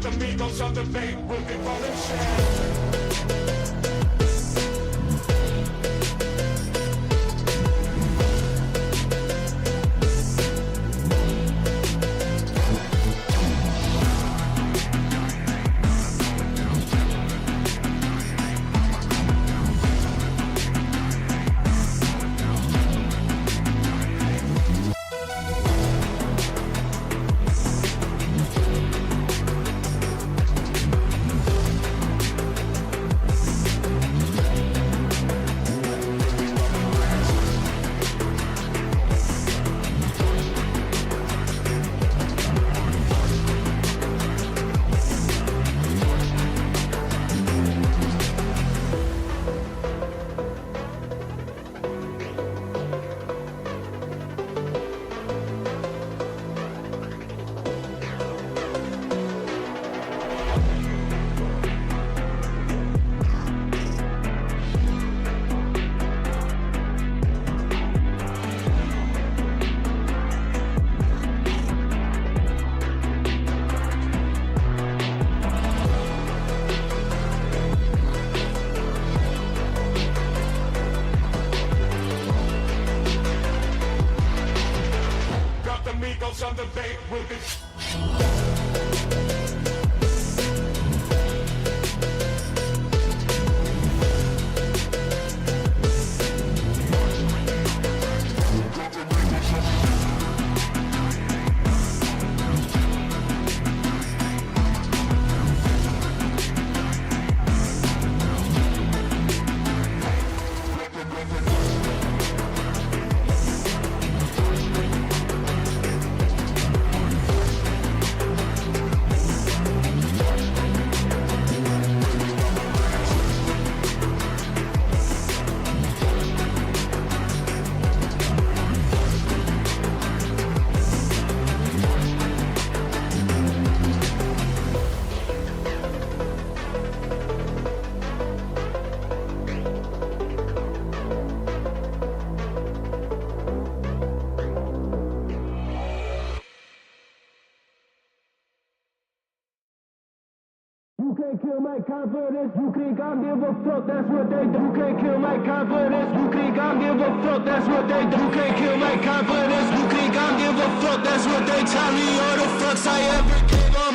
the Migos on the beat, we'll be rolling shit. Migos on the beat, we'll be... You can't kill my confidence, you can't gon' give a fuck, that's what they do. You can't kill my confidence, you can't gon' give a fuck, that's what they do. You can't kill my confidence, you can't gon' give a fuck, that's what they tell me. All the fucks I ever gave on,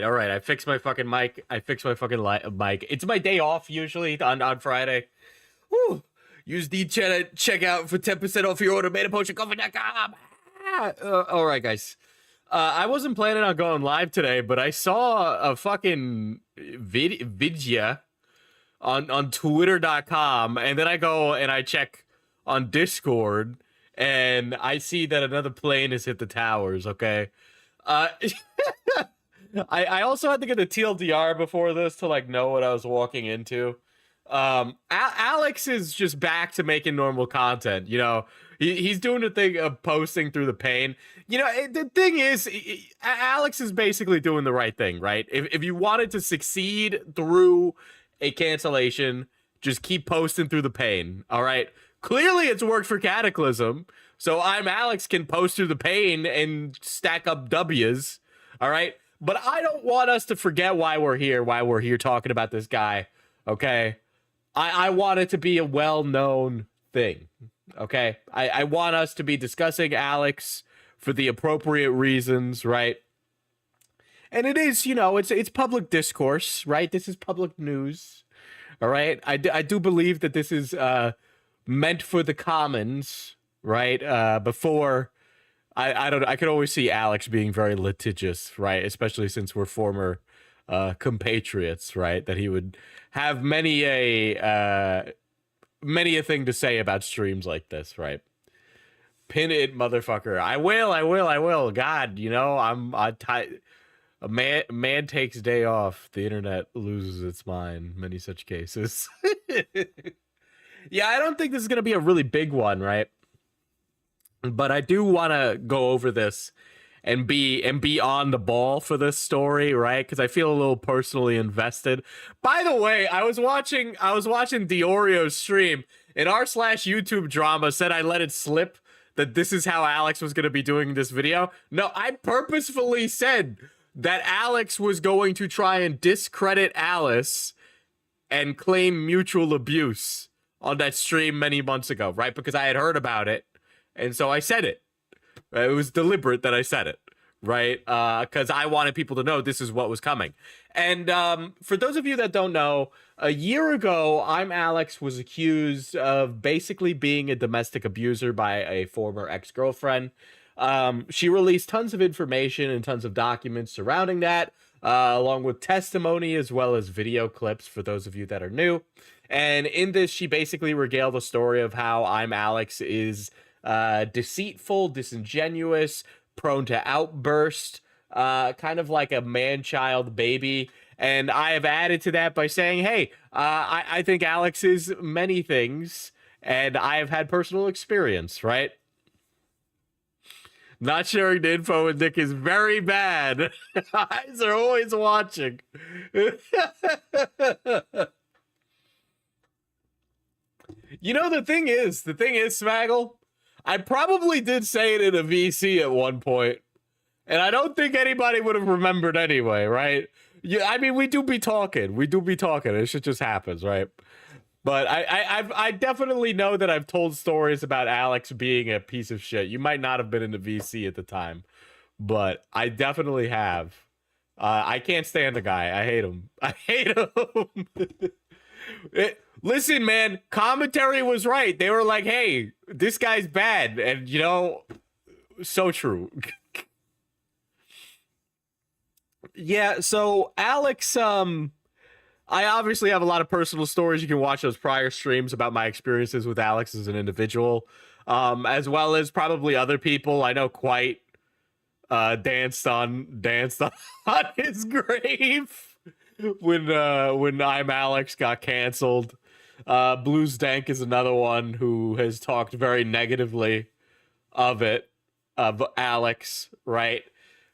all right. I fixed my fucking mic. Mic. It's my day off usually on Friday. Woo! Use the checkout for 10% off your order. ManaPotionCoffee.com. All right, guys. I wasn't planning on going live today, but I saw a fucking video on Twitter.com, and then I go and I check on Discord, and I see that another plane has hit the towers. Okay. I also had to get the TLDR before this to like know what I was walking into. Alex is just back to making normal content. You know, he's doing the thing of posting through the pain. You know, the thing is, Alex is basically doing the right thing, right? If you wanted to succeed through a cancellation, just keep posting through the pain. All right. Clearly, it's worked for Cataclysm. So Alex can post through the pain and stack up W's. All right. But I don't want us to forget why we're here talking about this guy. Okay. I want it to be a well-known thing. Okay. I want us to be discussing Alex for the appropriate reasons, right? And it is, you know, it's public discourse, right? This is public news. All right. I do believe that this is meant for the commons, right? Before I don't know. I could always see Alex being very litigious, right? Especially since we're former compatriots, right? That he would have many a thing to say about streams like this, right? Pin it, motherfucker. I will. God, you know, a man takes day off. The internet loses its mind. Many such cases. Yeah, I don't think this is gonna be a really big one, right? But I do want to go over this and be on the ball for this story, right? Because I feel a little personally invested. By the way, I was watching Diorio's stream, and r/YouTube drama said I let it slip that this is how Alex was going to be doing this video. No, I purposefully said that Alex was going to try and discredit Alice and claim mutual abuse on that stream many months ago, right? Because I had heard about it. And so I said it. It was deliberate that I said it, right? Because I wanted people to know this is what was coming. And for those of you that don't know, a year ago, Imalexx was accused of basically being a domestic abuser by a former ex-girlfriend. She released tons of information and tons of documents surrounding that, along with testimony as well as video clips for those of you that are new. And in this, she basically regaled a story of how Imalexx is deceitful, disingenuous, prone to outburst, kind of like a man-child baby. And I have added to that by saying, hey, I think Alex is many things, and I have had personal experience, right? Not sharing the info with Nick is very bad. Eyes are always watching. You know, the thing is, Smaggle, I probably did say it in a VC at one point, and I don't think anybody would have remembered anyway, right? Yeah, I mean, we do be talking. It shit just happens, right? But I definitely know that I've told stories about Alex being a piece of shit. You might not have been in the VC at the time, but I definitely have. I can't stand the guy. I hate him. Listen, man, commentary was right. They were like, hey, this guy's bad. And, you know, so true. Yeah, so Alex, I obviously have a lot of personal stories. You can watch those prior streams about my experiences with Alex as an individual, as well as probably other people. I know Quite danced on his grave when Imalexx got canceled. Blues Dank is another one who has talked very negatively of Alex, right?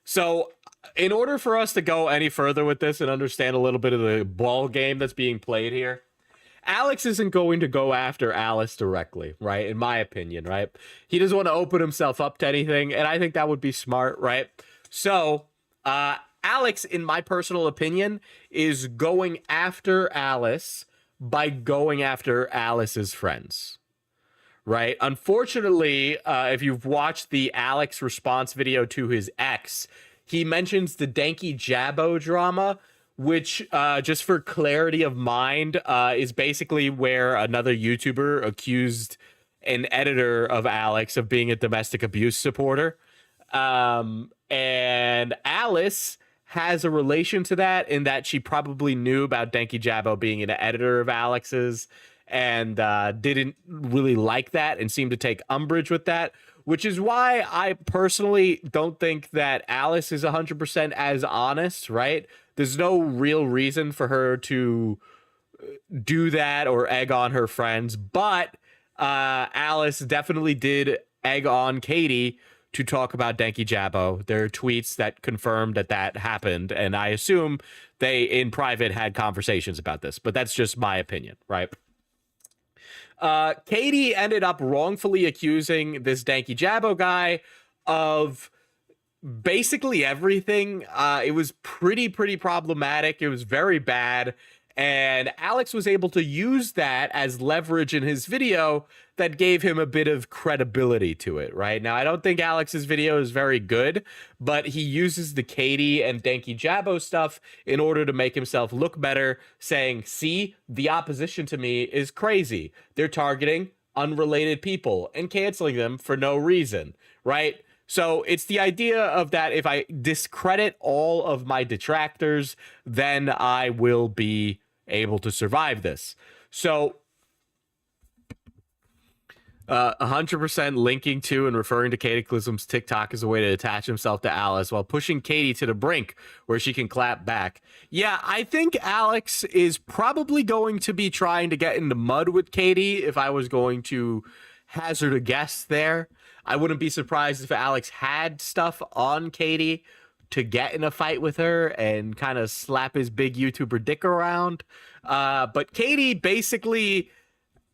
So in order for us to go any further with this and understand a little bit of the ball game that's being played here, Alex isn't going to go after Alice directly, right? In my opinion, right? He doesn't want to open himself up to anything, and I think that would be smart, right? So, Alex, in my personal opinion, is going after Alice by going after Alice's friends, right? Unfortunately, if you've watched the Alex response video to his ex, he mentions the Danky Jabbo drama, which, just for clarity of mind, is basically where another YouTuber accused an editor of Alex of being a domestic abuse supporter. And Alice has a relation to that in that she probably knew about Danky Jabbo being an editor of Alex's and didn't really like that and seemed to take umbrage with that, which is why I personally don't think that Alice is 100% as honest, right? There's no real reason for her to do that or egg on her friends, but Alice definitely did egg on Katie to talk about Danky Jabbo. There are tweets that confirmed that that happened, and I assume they, in private, had conversations about this, but that's just my opinion, right? Katie ended up wrongfully accusing this Danky Jabbo guy of basically everything. It was pretty problematic. It was very bad. And Alex was able to use that as leverage in his video that gave him a bit of credibility to it, right? Now, I don't think Alex's video is very good, but he uses the Katie and Danky Jabbo stuff in order to make himself look better, saying, see, the opposition to me is crazy. They're targeting unrelated people and canceling them for no reason, right? So it's the idea of that if I discredit all of my detractors, then I will be able to survive this. So 100% linking to and referring to Cataclysm's TikTok as a way to attach himself to Alice while pushing Katie to the brink where she can clap back. Yeah, I think Alex is probably going to be trying to get in the mud with Katie if I was going to hazard a guess there. I wouldn't be surprised if Alex had stuff on Katie to get in a fight with her and kind of slap his big YouTuber dick around. But Katie basically,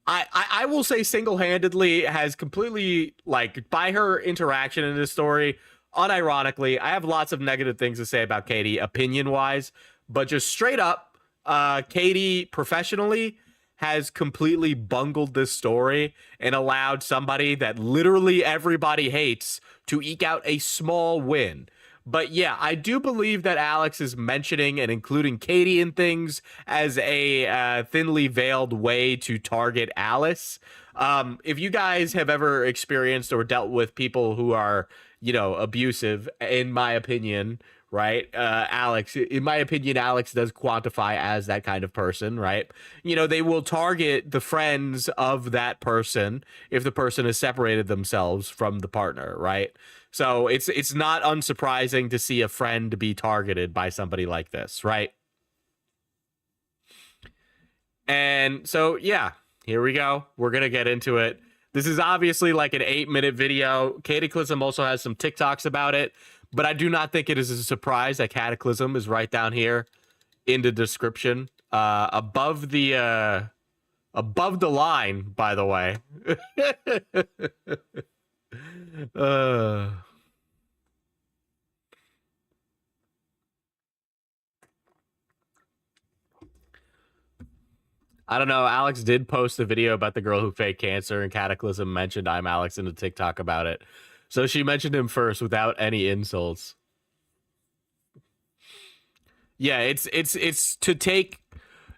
I will say single-handedly has completely, like, by her interaction in this story, unironically, I have lots of negative things to say about Katie opinion-wise, but just straight up, Katie professionally has completely bungled this story and allowed somebody that literally everybody hates to eke out a small win. But yeah, I do believe that Alex is mentioning and including Katie in things as a thinly veiled way to target Alice. If you guys have ever experienced or dealt with people who are, you know, abusive, in my opinion, right? Alex, in my opinion, Alex does quantify as that kind of person, right? You know, they will target the friends of that person if the person has separated themselves from the partner, right? So it's not unsurprising to see a friend be targeted by somebody like this, right? And so, yeah, here we go. We're going to get into it. This is obviously like an 8-minute video. Katiclysm also has some TikToks about it, but I do not think it is a surprise that Katiclysm is right down here in the description, above the line, by the way. I don't know. Alex did post a video about the girl who faked cancer, and Cataclysm mentioned Imalexx in the TikTok about it. So she mentioned him first without any insults. Yeah, it's to take.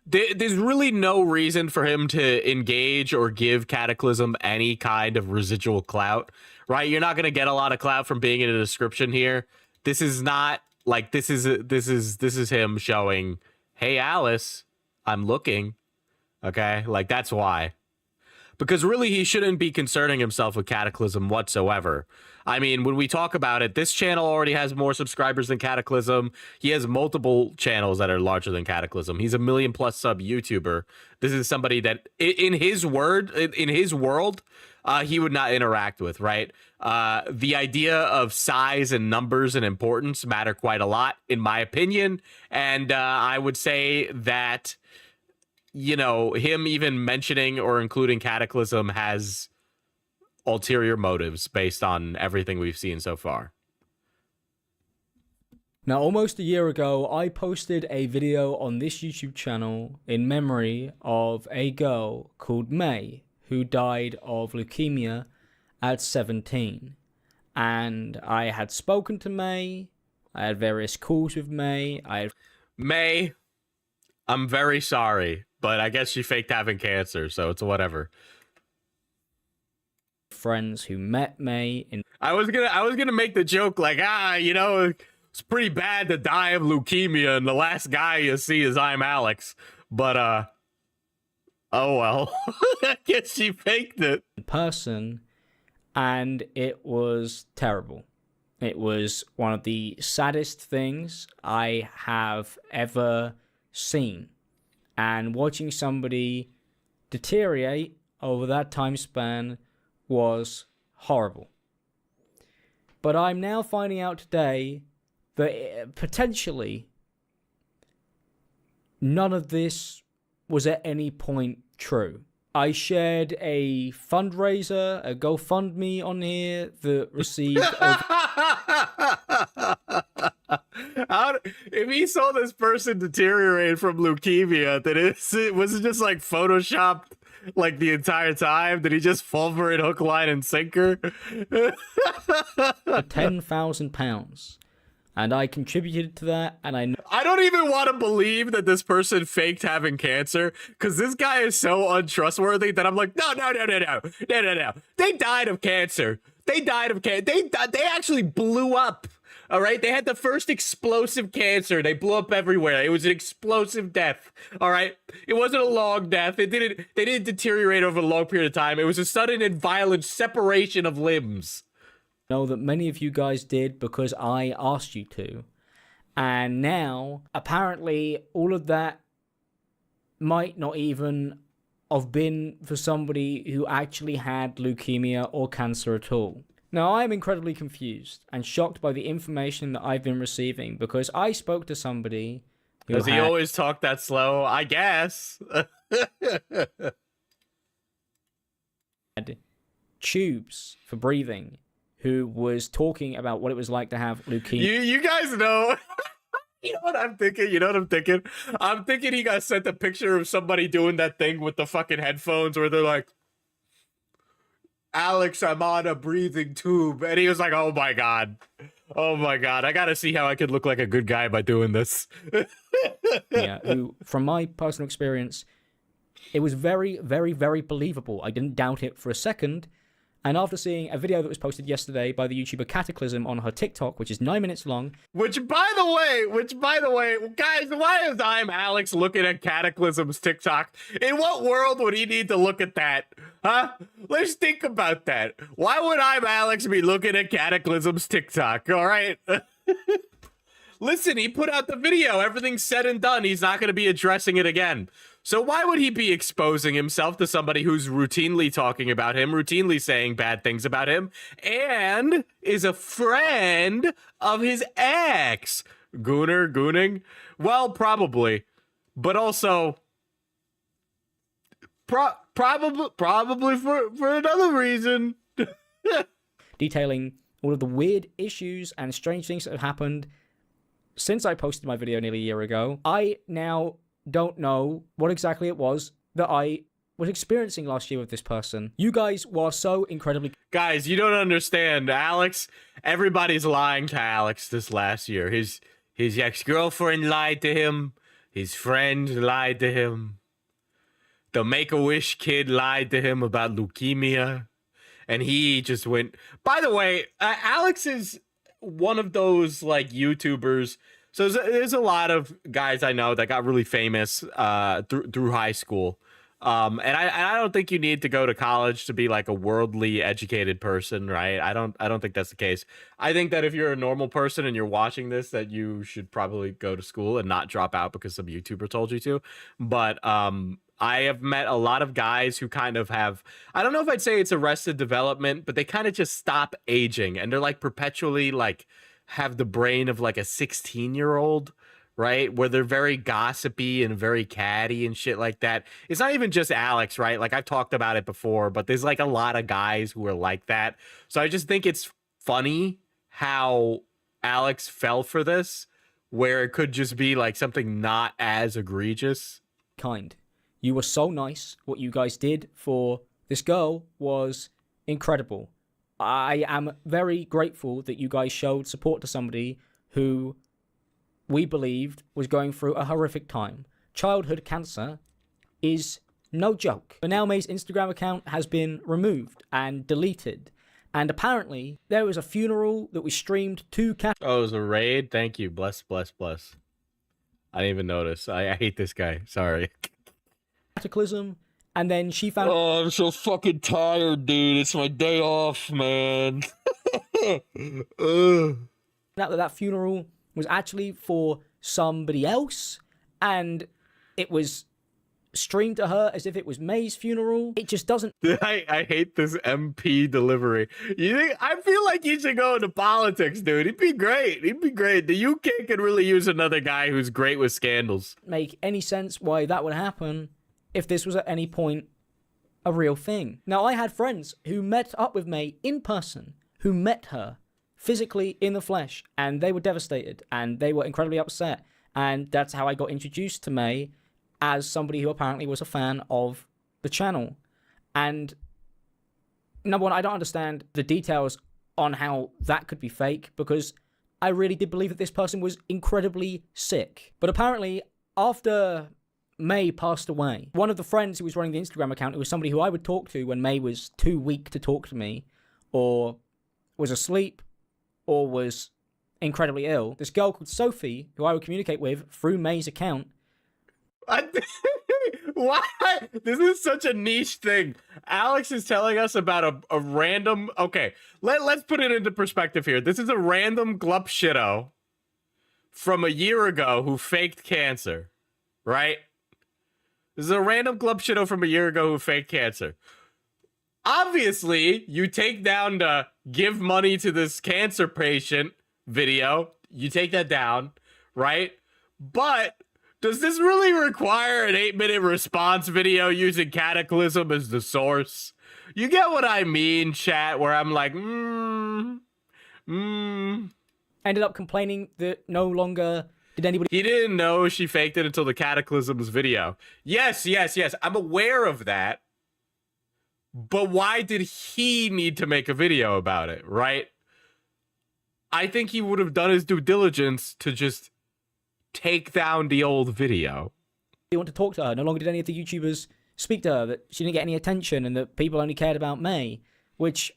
There's really no reason for him to engage or give Cataclysm any kind of residual clout, right? You're not gonna get a lot of clout from being in a description here. This is not like this is him showing, hey Alice, I'm looking. Okay, like that's why. Because really, he shouldn't be concerning himself with Cataclysm whatsoever. I mean, when we talk about it, this channel already has more subscribers than Cataclysm. He has multiple channels that are larger than Cataclysm. He's a 1 million+ sub YouTuber. This is somebody that, in his world, he would not interact with, right? The idea of size and numbers and importance matter quite a lot, in my opinion. And I would say that, you know, him even mentioning or including Cataclysm has ulterior motives based on everything we've seen so far. Now, almost a year ago, I posted a video on this YouTube channel in memory of a girl called May who died of leukemia at 17. And I had spoken to May I had various calls with May. May, I'm very sorry, but I guess she faked having cancer, so it's whatever. Friends who met May in I was gonna make the joke like, you know, it's pretty bad to die of leukemia, and the last guy you see is Imalexx. But oh well. I guess she faked it. person, and it was terrible. It was one of the saddest things I have ever seen. And watching somebody deteriorate over that time span was horrible. But I'm now finding out today that potentially none of this was at any point true. I shared a fundraiser, a GoFundMe on here that received over... If he saw this person deteriorate from leukemia, then was it just like photoshopped like the entire time? Did he just fall for it hook, line, and sinker? £10,000. And I contributed to that, and I don't even want to believe that this person faked having cancer, because this guy is so untrustworthy that I'm like, no. They died of cancer. They actually blew up. All right, they had the first explosive cancer. They blew up everywhere. It was an explosive death. All right, it wasn't a long death. They didn't deteriorate over a long period of time. It was a sudden and violent separation of limbs. Know that many of you guys did because I asked you to. And now, apparently, all of that might not even have been for somebody who actually had leukemia or cancer at all. Now, I am incredibly confused and shocked by the information that I've been receiving because I spoke to somebody who Does he always talk that slow? I guess. had tubes for breathing, who was talking about what it was like to have leukemia. You guys know. You know what I'm thinking? I'm thinking he got sent a picture of somebody doing that thing with the fucking headphones where they're like, Alex, I'm on a breathing tube. And he was like, oh my God. I gotta see how I could look like a good guy by doing this. Yeah, who, from my personal experience, it was very, very, very believable. I didn't doubt it for a second. And after seeing a video that was posted yesterday by the YouTuber Katiclysm on her TikTok, which is 9 minutes long. Which, by the way, guys, why is Imalexx looking at Cataclysm's TikTok? In what world would he need to look at that? Huh? Let's think about that. Why would Imalexx be looking at Cataclysm's TikTok? All right. Listen, he put out the video. Everything's said and done. He's not going to be addressing it again. So why would he be exposing himself to somebody who's routinely talking about him, routinely saying bad things about him, and is a friend of his ex? Gooning? Well, probably. But also, probably for another reason. Detailing all of the weird issues and strange things that have happened since I posted my video nearly a year ago. I now don't know what exactly it was that I was experiencing last year with this person. You guys were so incredibly... Guys, you don't understand. Alex, everybody's lying to Alex this last year. His ex-girlfriend lied to him. His friend lied to him. The Make-A-Wish kid lied to him about leukemia. And he just went... By the way, Alex is one of those, like, YouTubers... So there's a lot of guys I know that got really famous through high school. And I don't think you need to go to college to be like a worldly educated person, right? I don't think that's the case. I think that if you're a normal person and you're watching this, that you should probably go to school and not drop out because some YouTuber told you to. But I have met a lot of guys who kind of have, I don't know if I'd say it's arrested development, but they kind of just stop aging and they're like perpetually like have the brain of like a 16-year-old, right? Where they're very gossipy and very catty and shit like that. It's not even just Alex, right? Like I've talked about it before, but there's like a lot of guys who are like that. So I just think it's funny how Alex fell for this, where it could just be like something not as egregious. Kind. You were so nice. What you guys did for this girl was incredible. I am very grateful that you guys showed support to somebody who we believed was going through a horrific time. Childhood cancer is no joke. But now May's Instagram account has been removed and deleted. And apparently, there was a funeral that was streamed to Oh, it was a raid? Thank you. Bless, bless, bless. I didn't even notice. I hate this guy. Sorry. Cataclysm. And then she found Oh, I'm so fucking tired, dude. It's my day off, man. out that funeral was actually for somebody else. And it was streamed to her as if it was May's funeral. It just doesn't. I hate this MP delivery. You think I feel like he should go into politics, dude. He'd be great. He'd be great. The UK could really use another guy who's great with scandals. Make any sense why that would happen if this was at any point a real thing. Now, I had friends who met up with May in person, who met her physically in the flesh, and they were devastated and they were incredibly upset. And that's how I got introduced to May, as somebody who apparently was a fan of the channel. And number one, I don't understand the details on how that could be fake, because I really did believe that this person was incredibly sick. But apparently, after May passed away, one of the friends who was running the Instagram account, it was somebody who I would talk to when May was too weak to talk to me, or was asleep, or was incredibly ill. This girl called Sophie, who I would communicate with through May's account. Why? This is such a niche thing. Alex is telling us about a random... Okay, let's put it into perspective here. This is a random glup shitto from a year ago who faked cancer, right? This is a random glup shitto from a year ago who faked cancer. Obviously, you take down the give money to this cancer patient video. You take that down, right? But does this really require an 8-minute response video using Cataclysm as the source? You get what I mean, chat, where I'm like, Ended up complaining that no longer did anybody... He didn't know she faked it until the Cataclysm's video. Yes. I'm aware of that. But why did he need to make a video about it, right? I think he would have done his due diligence to just take down the old video. They want to talk to her. No longer did any of the YouTubers speak to her, that she didn't get any attention and that people only cared about May, which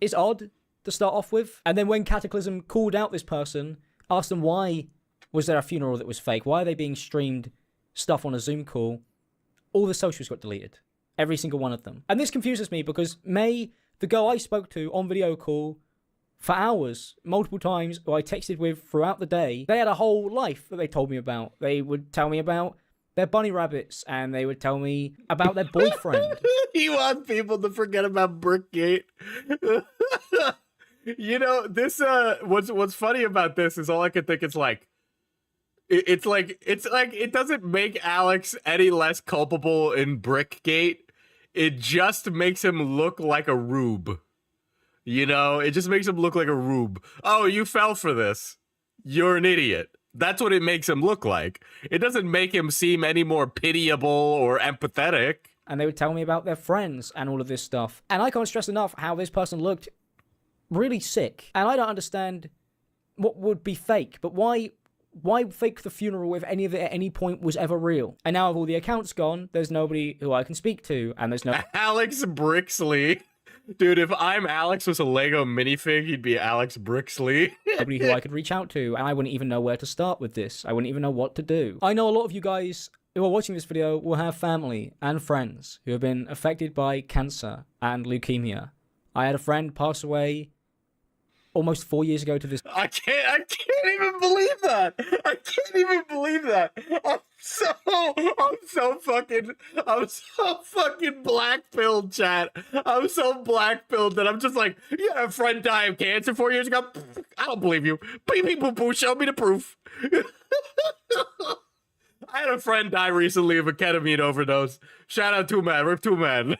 is odd to start off with. And then when Cataclysm called out this person, asked them why was there a funeral that was fake, why are they being streamed stuff on a Zoom call, all the socials got deleted. Every single one of them. And this confuses me because May, the girl I spoke to on video call for hours, multiple times, who I texted with throughout the day, they had a whole life that they told me about. They would tell me about their bunny rabbits, and they would tell me about their boyfriend. He wants people to forget about Brickgate. You know, this what's funny about this is all I could think is like it's like it doesn't make Alex any less culpable in Brickgate. It just makes him look like a rube. You know, it just makes him look like a rube. Oh, you fell for this. You're an idiot. That's what it makes him look like. It doesn't make him seem any more pitiable or empathetic. And they would tell me about their friends and all of this stuff. And I can't stress enough how this person looked really sick. And I don't understand what would be fake, but why fake the funeral if any of it at any point was ever real? And now with all the accounts gone, there's nobody who I can speak to, and there's no... Alex Brixley. Dude, if I'm Alex was a Lego minifig, he'd be Alex Brixley. Nobody who I could reach out to, and I wouldn't even know where to start with this. I wouldn't even know what to do. I know a lot of you guys who are watching this video will have family and friends who have been affected by cancer and leukemia. I had a friend pass away almost 4 years ago to this. I can't even believe that. I can't even believe that. I'm so fucking black-pilled, chat. I'm so black-pilled that I'm just like, you had a friend die of cancer 4 years ago? I don't believe you. Beep, beep, boo, boo, show me the proof. I had a friend die recently of a ketamine overdose. Shout out to man, rip to man.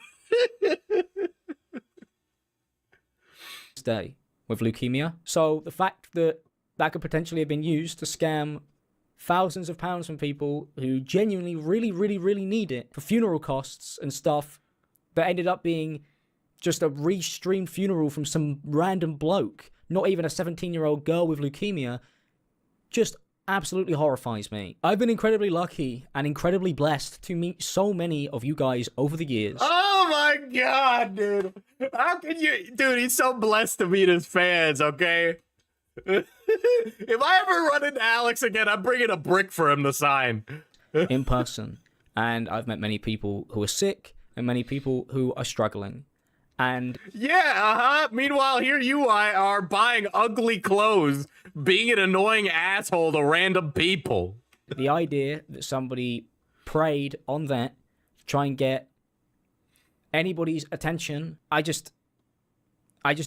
Day with leukemia. So the fact that that could potentially have been used to scam thousands of pounds from people who genuinely really need it for funeral costs and stuff, that ended up being just a restreamed funeral from some random bloke, not even a 17-year-old girl with leukemia, just absolutely horrifies me. I've been incredibly lucky and incredibly blessed to meet so many of you guys over the years. Oh my god, dude. How can you... Dude, he's so blessed to meet his fans, okay? If I ever run into Alex again, I'm bringing a brick for him to sign. In person. And I've met many people who are sick and many people who are struggling. And yeah, meanwhile, here you are buying ugly clothes, being an annoying asshole to random people. the idea that somebody preyed on that to try and get anybody's attention, I just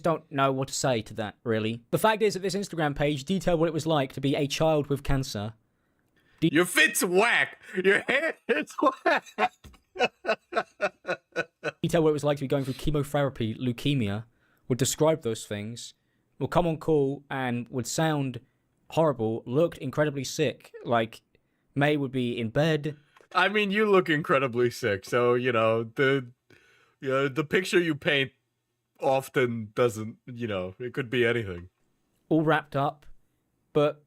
don't know what to say to that, really. The fact is that this Instagram page detailed what it was like to be a child with cancer. Your fit's whack. Your hair is whack. Detail what it was like to be going through chemotherapy, leukemia, would describe those things, would come on call and would sound horrible, looked incredibly sick, like May would be in bed. I mean, you look incredibly sick, so, the picture you paint often doesn't, it could be anything. All wrapped up, but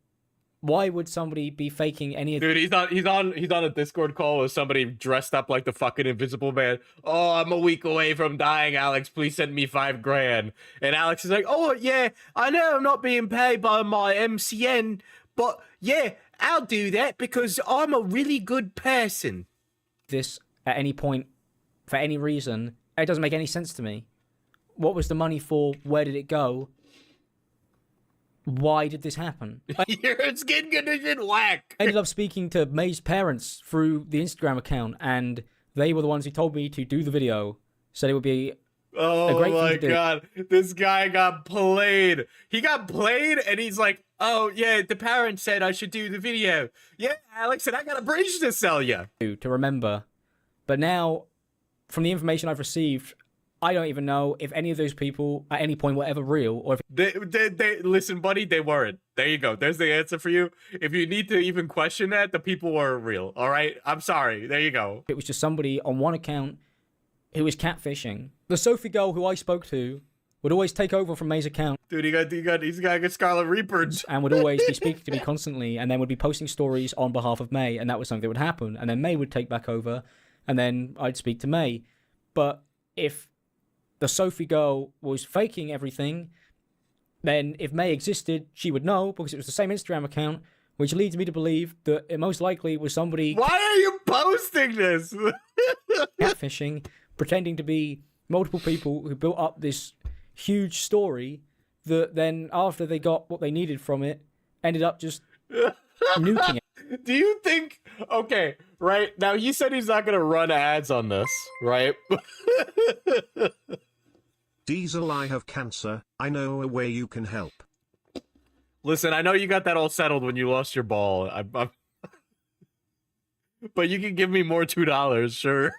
why would somebody be faking any of... Dude, he's on a Discord call with somebody dressed up like the fucking Invisible Man. Oh, I'm a week away from dying, Alex. Please send me $5,000. And Alex is like, oh yeah, I know I'm not being paid by my MCN, but yeah, I'll do that because I'm a really good person. This at any point, for any reason, it doesn't make any sense to me. What was the money for? Where did it go? Why did this happen? Your skin condition whack. I ended up speaking to May's parents through the Instagram account, and they were the ones who told me to do the video. Said it would be a great thing to do. Oh my god, this guy got played. He got played, and he's like, oh yeah, the parents said I should do the video. Yeah, Alex, and I got a bridge to sell you. To remember. But now, from the information I've received, I don't even know if any of those people at any point were ever real, or if they listen, buddy, they weren't. There you go. There's the answer for you. If you need to even question that, the people weren't real. All right, I'm sorry. There you go. It was just somebody on one account who was catfishing. The Sophie girl who I spoke to would always take over from May's account. Dude, he's got a Scarlet Reaper. And would always be speaking to me constantly, and then would be posting stories on behalf of May, and that was something that would happen. And then May would take back over, and then I'd speak to May. But if the Sophie girl was faking everything, then if May existed, she would know, because it was the same Instagram account, which leads me to believe that it most likely was somebody... Why are you posting this? Catfishing, pretending to be multiple people who built up this huge story that then, after they got what they needed from it, ended up just nuking it. Do you think... Okay, right, now he said he's not going to run ads on this, right? Diesel, I have cancer. I know a way you can help. Listen, I know you got that all settled when you lost your ball. But you can give me more $2, sure.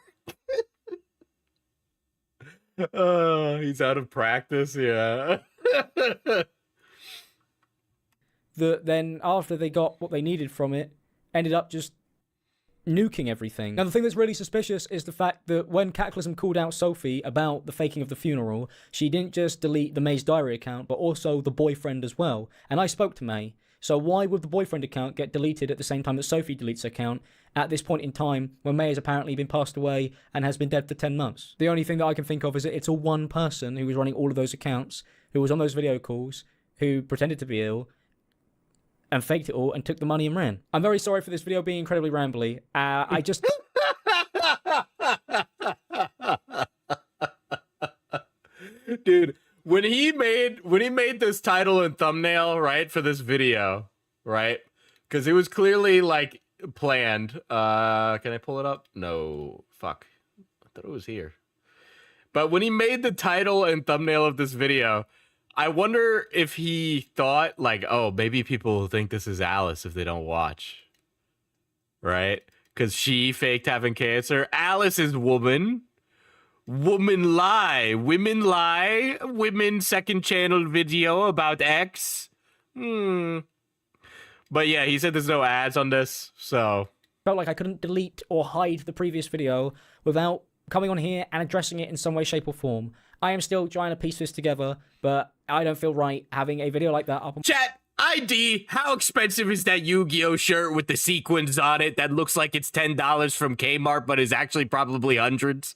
He's out of practice, yeah. Then, after they got what they needed from it, ended up just nuking everything. Now, the thing that's really suspicious is the fact that when Cataclysm called out Sophie about the faking of the funeral, she didn't just delete the May's Diary account, but also the boyfriend as well. And I spoke to May. So why would the boyfriend account get deleted at the same time that Sophie deletes her account at this point in time when May has apparently been passed away and has been dead for 10 months? The only thing that I can think of is that it's all one person who was running all of those accounts, who was on those video calls, who pretended to be ill, and faked it all and took the money and ran. I'm very sorry for this video being incredibly rambly. I just... Dude, when he made this title and thumbnail, right, for this video, right? Because it was clearly, like, planned. Can I pull it up? No. Fuck. I thought it was here. But when he made the title and thumbnail of this video, I wonder if he thought, like, oh, maybe people will think this is Alice if they don't watch. Right? Because she faked having cancer. Alice is woman. Woman lie. Women lie. Women second channel video about X. But yeah, he said there's no ads on this, so... Felt like I couldn't delete or hide the previous video without coming on here and addressing it in some way, shape, or form. I am still trying to piece this together, but I don't feel right having a video like that up on... Chat, I ID, how expensive is that Yu-Gi-Oh shirt with the sequins on it that looks like it's $10 from Kmart but is actually probably hundreds?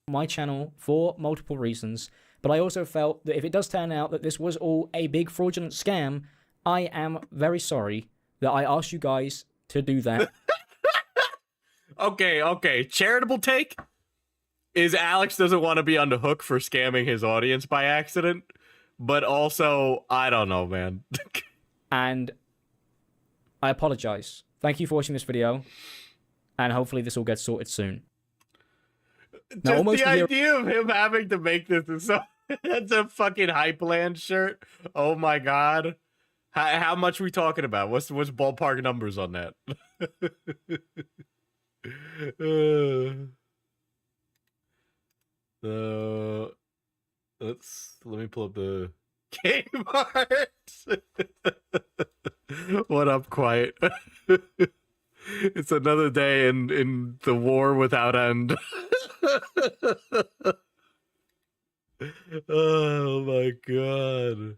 My channel for multiple reasons, but I also felt that if it does turn out that this was all a big fraudulent scam, I am very sorry that I asked you guys to do that. Okay. Charitable take is Alex doesn't want to be on the hook for scamming his audience by accident, but also, I don't know, man. And I apologize. Thank you for watching this video, and hopefully this all gets sorted soon. Now, Just the idea of him having to make this is so... That's a fucking Hypeland shirt. Oh my god. How much we talking about? What's ballpark numbers on that? Let me pull up the Kmart. What up, Quiet? It's another day in the war without end. Oh my god.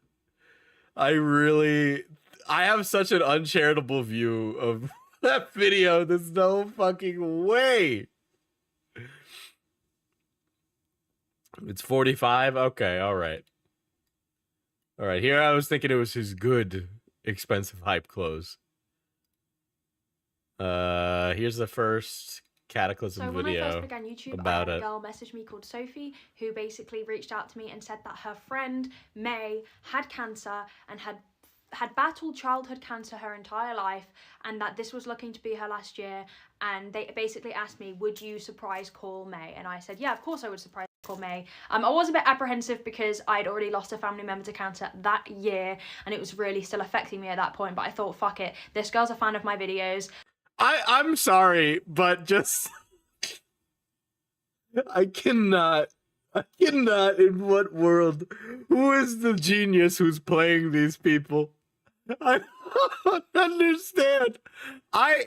I have such an uncharitable view of that video. There's no fucking way. It's 45. Okay, all right. All right, here I was thinking it was his good expensive hype clothes. Here's the first Cataclysm video. When I first began YouTube, about I had it. a girl message me called Sophie who basically reached out to me and said that her friend May had cancer and had battled childhood cancer her entire life, and that this was looking to be her last year. And they basically asked me, would you surprise call May? And I said, yeah, of course I would surprise call May. I was a bit apprehensive because I'd already lost a family member to cancer that year, and it was really still affecting me at that point. But I thought, fuck it, this girl's a fan of my videos. I'm sorry, but just I cannot, in what world? Who is the genius who's playing these people? I don't understand. I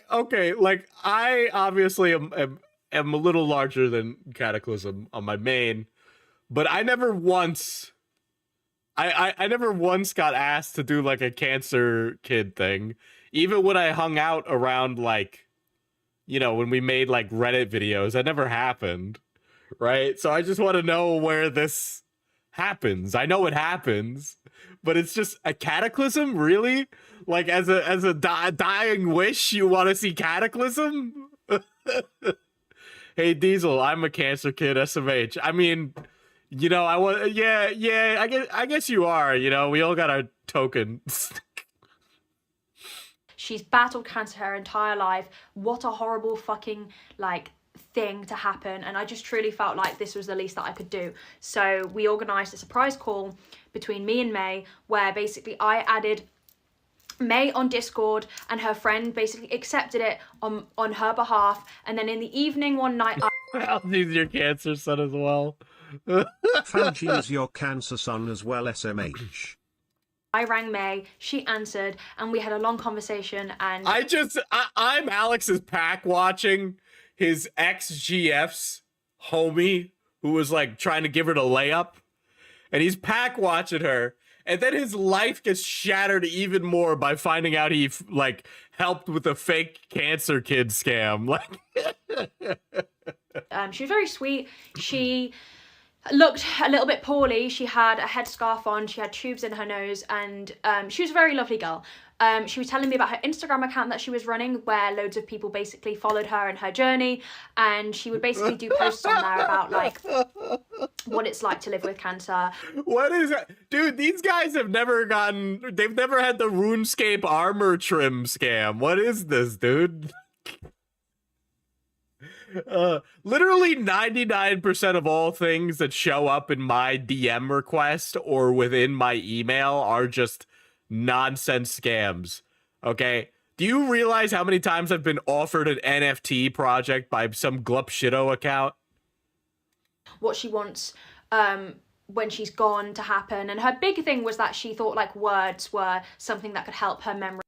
obviously am a little larger than Cataclysm on my main, but I never once got asked to do like a cancer kid thing. Even when I hung out around, like, you know, when we made like Reddit videos, that never happened, right? So I just want to know where this happens. I know it happens, but it's just a Cataclysm, really? Like, as a dying wish, you want to see Cataclysm? Hey, Diesel, I'm a cancer kid, SMH. I mean, you know, I guess you are. You know, we all got our tokens. She's battled cancer her entire life. What a horrible fucking, like, thing to happen. And I just truly felt like this was the least that I could do. So we organised a surprise call between me and May, where basically I added May on Discord, and her friend basically accepted it on her behalf. And then in the evening one night... He's your cancer son as well. Fauci is your cancer son as well, SMH. I rang May, she answered, and we had a long conversation. And I'm Alex's pack watching his ex-GF's homie who was like trying to give her the layup, and he's pack watching her, and then his life gets shattered even more by finding out he like helped with a fake cancer kid scam. Like, she was very sweet. She looked a little bit poorly. She had a headscarf on, she had tubes in her nose, and she was a very lovely girl. She was telling me about her Instagram account that she was running, where loads of people basically followed her and her journey, and she would basically do posts on there about like what it's like to live with cancer. What is that? Dude, these guys they've never had the RuneScape armor trim scam. What is this, dude? Literally 99% of all things that show up in my DM request or within my email are just nonsense scams. Okay? Do you realize how many times I've been offered an NFT project by some glup shitto account? What she wants when she's gone to happen. And her big thing was that she thought like words were something that could help her memory.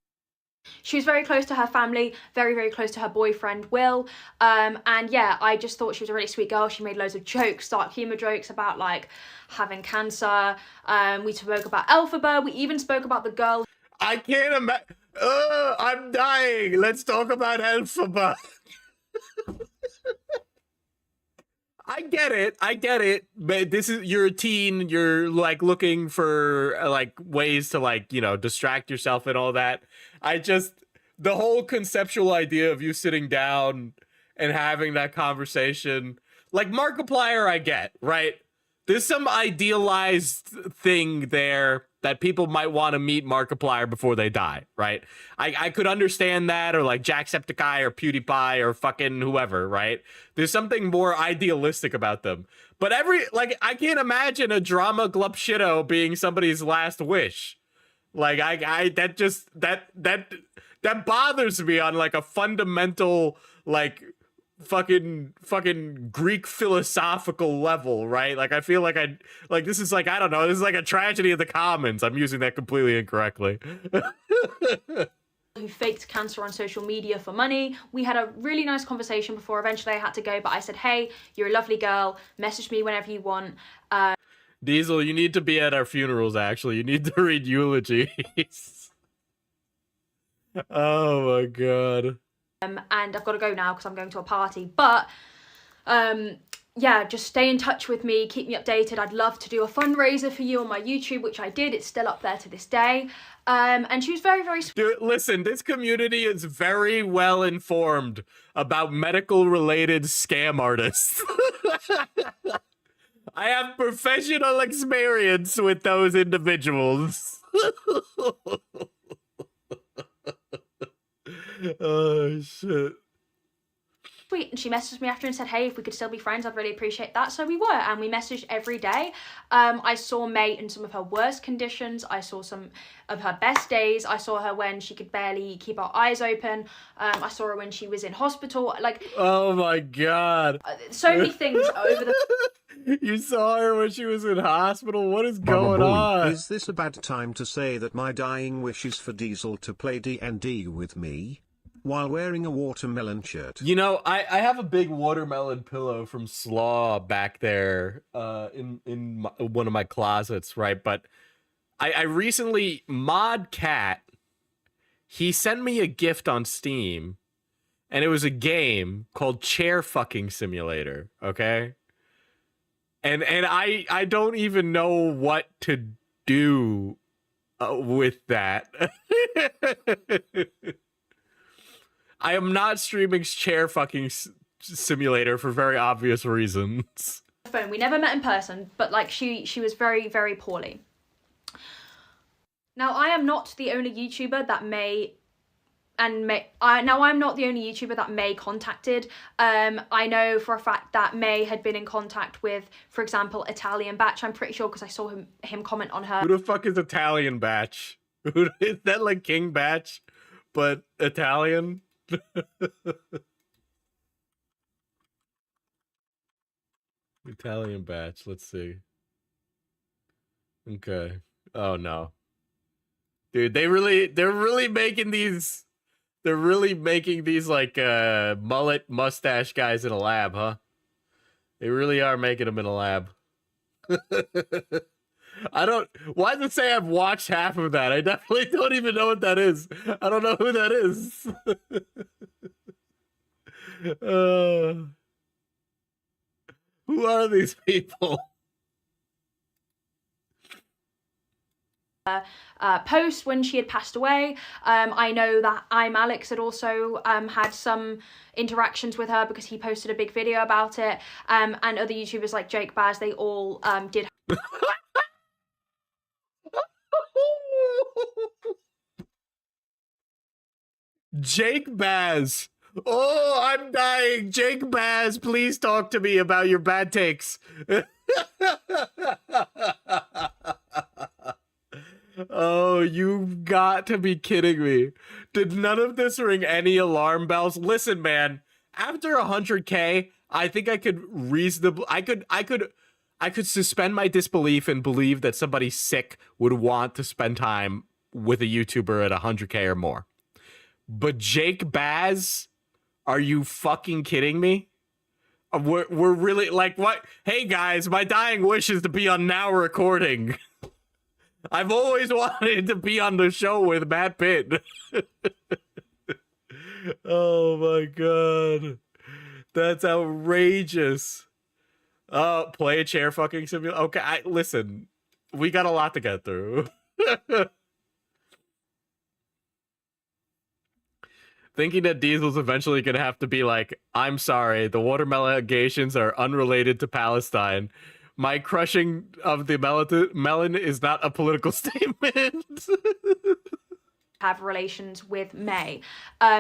She was very close to her family, very, very close to her boyfriend, Will. And yeah, I just thought she was a really sweet girl. She made loads of jokes, dark humour jokes about like having cancer. We spoke about Alphaba. We even spoke about the girl. I can't imagine. I'm dying. Let's talk about Elphaba. I get it. But this is, you're a teen. You're like looking for like ways to like, you know, distract yourself and all that. The whole conceptual idea of you sitting down and having that conversation, like Markiplier, I get, right? There's some idealized thing there that people might want to meet Markiplier before they die, right? I could understand that, or like Jacksepticeye or PewDiePie or fucking whoever, right? There's something more idealistic about them. But I can't imagine a drama glupshido being somebody's last wish. Like that bothers me on like a fundamental, like, fucking Greek philosophical level, right? Like I feel like this is like, I don't know, this is like a tragedy of the commons. I'm using that completely incorrectly. Who faked cancer on social media for money. We had a really nice conversation before eventually I had to go, but I said, hey, you're a lovely girl, message me whenever you want. Diesel, you need to be at our funerals, actually. You need to read eulogies. Oh my god. And I've got to go now because I'm going to a party, but yeah, just stay in touch with me, keep me updated. I'd love to do a fundraiser for you on my YouTube, which I did. It's still up there to this day. And she was very, very... Dude, listen, this community is very well informed about medical related scam artists. I have professional experience with those individuals. Oh, shit. Sweet. And she messaged me after and said, hey, if we could still be friends, I'd really appreciate that. So we were, and we messaged every day. I saw May in some of her worst conditions. I saw some of her best days. I saw her when she could barely keep her eyes open. I saw her when she was in hospital. Like, oh my god. So many things over the... You saw her when she was in hospital? What is going on? Is this a bad time to say that my dying wish is for Diesel to play D&D with me? While wearing a watermelon shirt. You know, I have a big watermelon pillow from Slaw back there in one of my closets, right? But I recently, Mod Cat, he sent me a gift on Steam, and it was a game called Chair Fucking Simulator, okay? And I don't even know what to do with that. I am not streaming Chair Fucking Simulator for very obvious reasons. Phone. We never met in person, but like she was very, very poorly. Now I am not the only YouTuber that I'm not the only YouTuber that May contacted. I know for a fact that May had been in contact with, for example, Italian Batch. I'm pretty sure because I saw him comment on her. Who the fuck is Italian Batch? Is that like King Batch, but Italian? Italian Batch. Let's see. Okay. Oh no, dude, they're really making these. They're really making these like mullet mustache guys in a lab, huh? They really are making them in a lab. Why does it say I've watched half of that? I definitely don't even know what that is. I don't know who that is. Who are these people? Post when she had passed away. I know that Imalexx had also had some interactions with her because he posted a big video about it. And other YouTubers like Jake Baz, they all did. Jake Baz. Oh, I'm dying. Jake Baz, please talk to me about your bad takes. Oh, you've got to be kidding me. Did none of this ring any alarm bells? Listen, man, after 100K, I think I could reasonably, I could suspend my disbelief and believe that somebody sick would want to spend time with a YouTuber at 100K or more. But Jake Baz, are you fucking kidding me? We're really like, what? Hey guys, my dying wish is to be on Now Recording. I've always wanted to be on the show with Matt Pitt. Oh my god. That's outrageous. Play a chair fucking simulator. Okay, listen. We got a lot to get through. Thinking that Diesel's eventually gonna have to be like, I'm sorry, the watermelon allegations are unrelated to Palestine. My crushing of the melon is not a political statement. Have relations with May.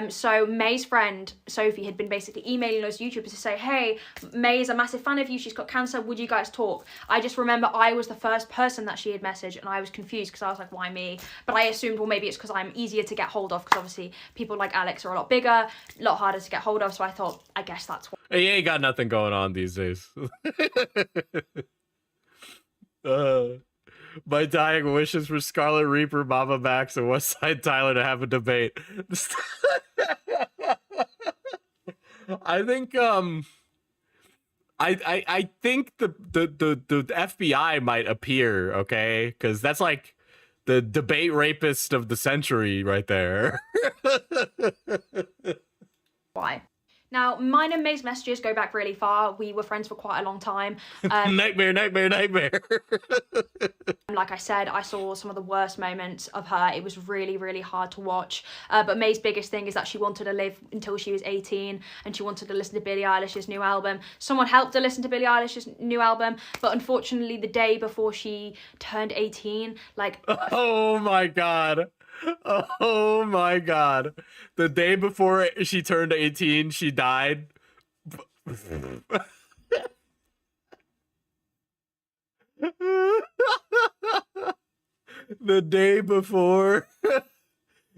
So May's friend Sophie had been basically emailing those YouTubers to say, hey, May is a massive fan of you, she's got cancer, would you guys talk? I just remember I was the first person that she had messaged, and I was confused because I was like, why me? But I assumed, well, maybe it's because I'm easier to get hold of, because obviously people like Alex are a lot bigger, a lot harder to get hold of, so I thought, I guess that's why. He ain't got nothing going on these days. My dying wishes for Scarlet Reaper, Mama Max, and Westside Tyler to have a debate. I think I think the FBI might appear, okay? Because that's like the debate rapist of the century right there. Why? Now, mine and May's messages go back really far. We were friends for quite a long time. Nightmare. Like I said, I saw some of the worst moments of her. It was really, really hard to watch. But May's biggest thing is that she wanted to live until she was 18, and she wanted to listen to Billie Eilish's new album. Someone helped her listen to Billie Eilish's new album, but unfortunately the day before she turned 18, like... Oh my god. Oh my god. The day before she turned 18, she died. The day before.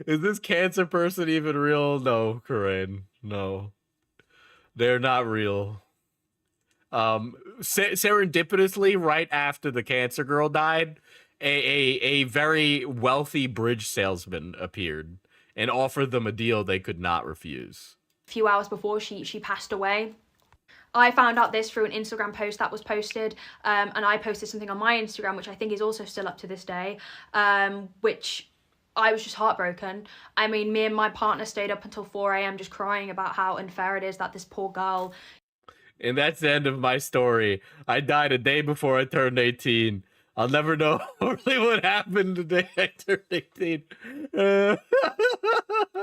Is this cancer person even real? No, Corinne. No. They're not real. Serendipitously, right after the cancer girl died, a very wealthy bridge salesman appeared and offered them a deal they could not refuse. A few hours before she passed away. I found out this through an Instagram post that was posted, and I posted something on my Instagram, which I think is also still up to this day, which I was just heartbroken. I mean, me and my partner stayed up until 4 a.m. just crying about how unfair it is that this poor girl... And that's the end of my story. I died a day before I turned 18. I'll never know really what happened the day I turned 18.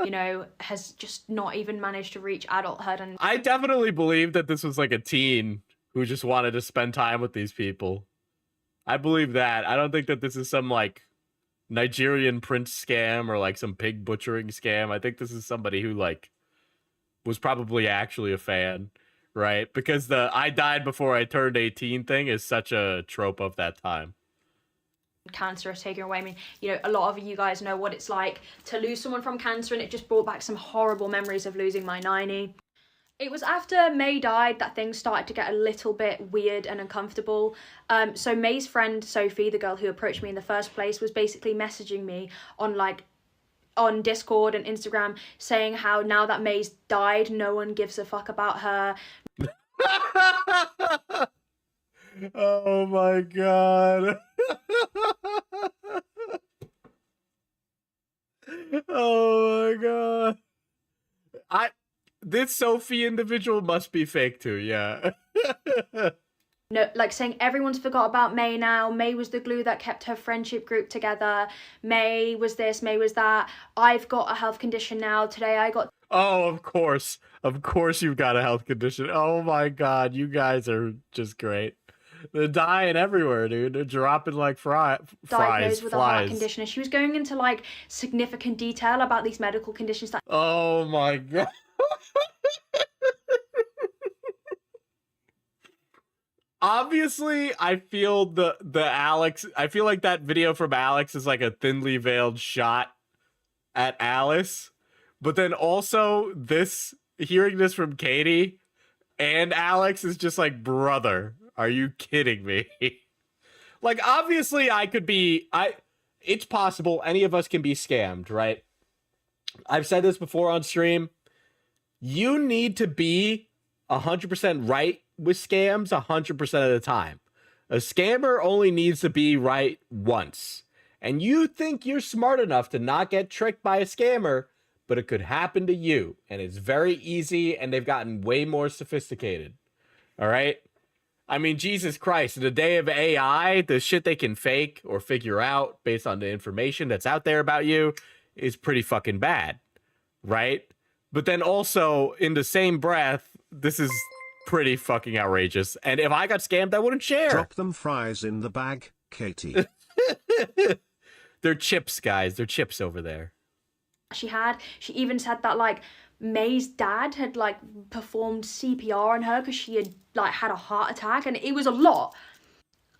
You know, has just not even managed to reach adulthood. And I definitely believe that this was like a teen who just wanted to spend time with these people. I believe that. I don't think that this is some like Nigerian prince scam or like some pig butchering scam. I think this is somebody who like was probably actually a fan, right? Because the I died before I turned 18 thing is such a trope of that time. Cancer has taken away. I mean, you know, a lot of you guys know what it's like to lose someone from cancer, and it just brought back some horrible memories of losing my 90. It was after May died that things started to get a little bit weird and uncomfortable. So May's friend Sophie, the girl who approached me in the first place, was basically messaging me on Discord and Instagram saying how now that May's died, no one gives a fuck about her. Oh my god. Oh my god. This Sophie individual must be fake too, yeah. No, like saying everyone's forgot about May now. May was the glue that kept her friendship group together. May was this, May was that. I've got a health condition now. Today I got... Oh, of course. Of course you've got a health condition. Oh my god, you guys are just great. They're dying everywhere, dude. They're dropping like diagnosed with a heart flies. condition. And she was going into like significant detail about these medical conditions that... Oh my god. Obviously, I feel the Alex. I feel like that video from Alex is like a thinly veiled shot at Alice, but then also hearing this from Katie and Alex is just like, brother, are you kidding me? Like, obviously, it's possible any of us can be scammed, right? I've said this before on stream. You need to be 100% right with scams 100% of the time. A scammer only needs to be right once. And you think you're smart enough to not get tricked by a scammer, but it could happen to you. And it's very easy, and they've gotten way more sophisticated. All right? I mean, Jesus Christ, in the day of AI, the shit they can fake or figure out based on the information that's out there about you is pretty fucking bad, right? But then also, in the same breath, this is pretty fucking outrageous. And if I got scammed, I wouldn't share. Drop them fries in the bag, Katie. They're chips, guys. They're chips over there. She even said that, like, May's dad had, like, performed CPR on her because she had, like, had a heart attack, and it was a lot.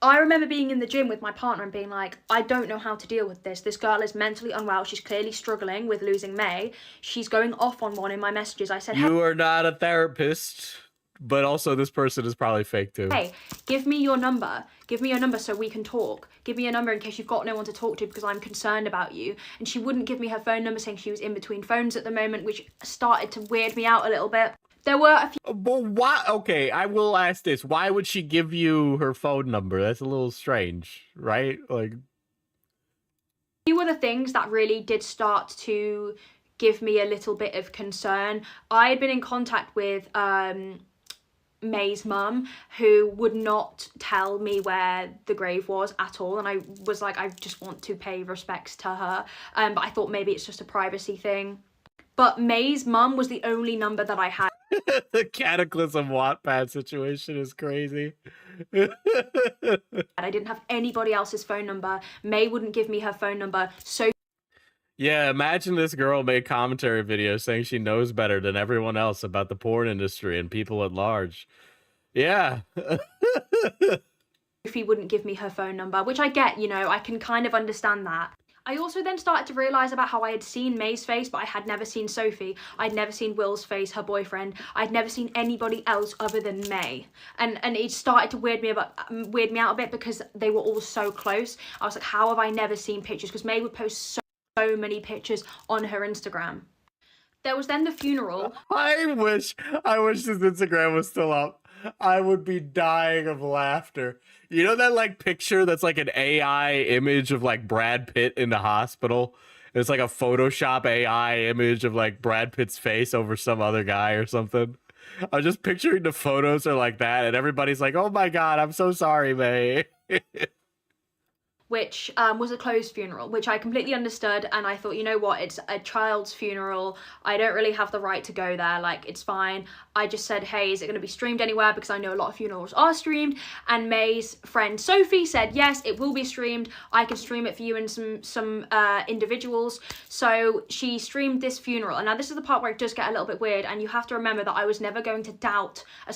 I remember being in the gym with my partner and being like, I don't know how to deal with this. This girl is mentally unwell. She's clearly struggling with losing May. She's going off on one in my messages. I said, hey, You are not a therapist, but also this person is probably fake too. hey, give me your number. Give me your number so we can talk. Give me your number in case you've got no one to talk to because I'm concerned about you. And she wouldn't give me her phone number, saying she was in between phones at the moment, which started to weird me out a little bit. There were a few But why? Okay, I will ask this. Why would she give you her phone number? That's a little strange, right? Like, other things that really did start to give me a little bit of concern. I had been in contact with May's mum, who would not tell me where the grave was at all, and I was like, I just want to pay respects to her, but I thought maybe it's just a privacy thing. But May's mum was the only number that I had. the Cataclysm Wattpad situation is crazy. I didn't have anybody else's phone number. May wouldn't give me her phone number, so Yeah, imagine this girl made commentary videos saying she knows better than everyone else about the porn industry and people at large. Yeah. Sophie wouldn't give me her phone number, which I get, you know, I can kind of understand that. I also then started to realise about how I had seen May's face, but I had never seen Sophie. I'd never seen Will's face, her boyfriend. I'd never seen anybody else other than May. And it started to weird me out a bit because they were all so close. I was like, how have I never seen pictures? Because May would post so many pictures on her Instagram. There was then the funeral. I wish this Instagram was still up. I would be dying of laughter. You know that like picture that's like an AI image of like Brad Pitt in the hospital? It's like a Photoshop AI image of like Brad Pitt's face over some other guy or something. I'm just picturing the photos are like that, and everybody's like, "Oh my God, I'm so sorry, May." Which was a closed funeral, which I completely understood, and I thought, you know what, it's a child's funeral, I don't really have the right to go there, like, it's fine. I just said, hey, is it going to be streamed anywhere, because I know a lot of funerals are streamed, and May's friend Sophie said, yes, it will be streamed, I can stream it for you and some individuals. So she streamed this funeral, and now this is the part where it does get a little bit weird, and you have to remember that I was never going to doubt a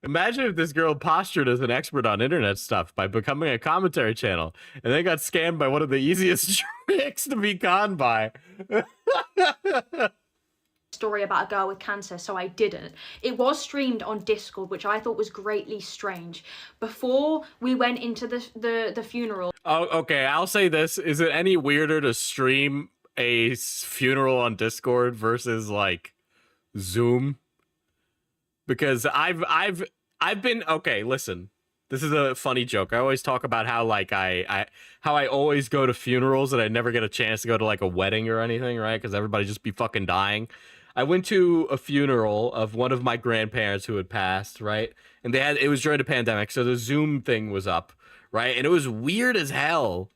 Imagine if this girl postured as an expert on internet stuff by becoming a commentary channel, and then got scammed by one of the easiest tricks to be conned by. story about a girl with cancer, so I didn't. It was streamed on Discord, which I thought was greatly strange. Before we went into the funeral. Oh, okay, I'll say this. Is it any weirder to stream a funeral on Discord versus like Zoom? Because I've been, okay, listen, this is a funny joke. I always talk about how like I always go to funerals and I never get a chance to go to like a wedding or anything, right? Because everybody just be fucking dying. I went to a funeral of one of my grandparents who had passed, right? And it was during the pandemic, so the Zoom thing was up, right? And it was weird as hell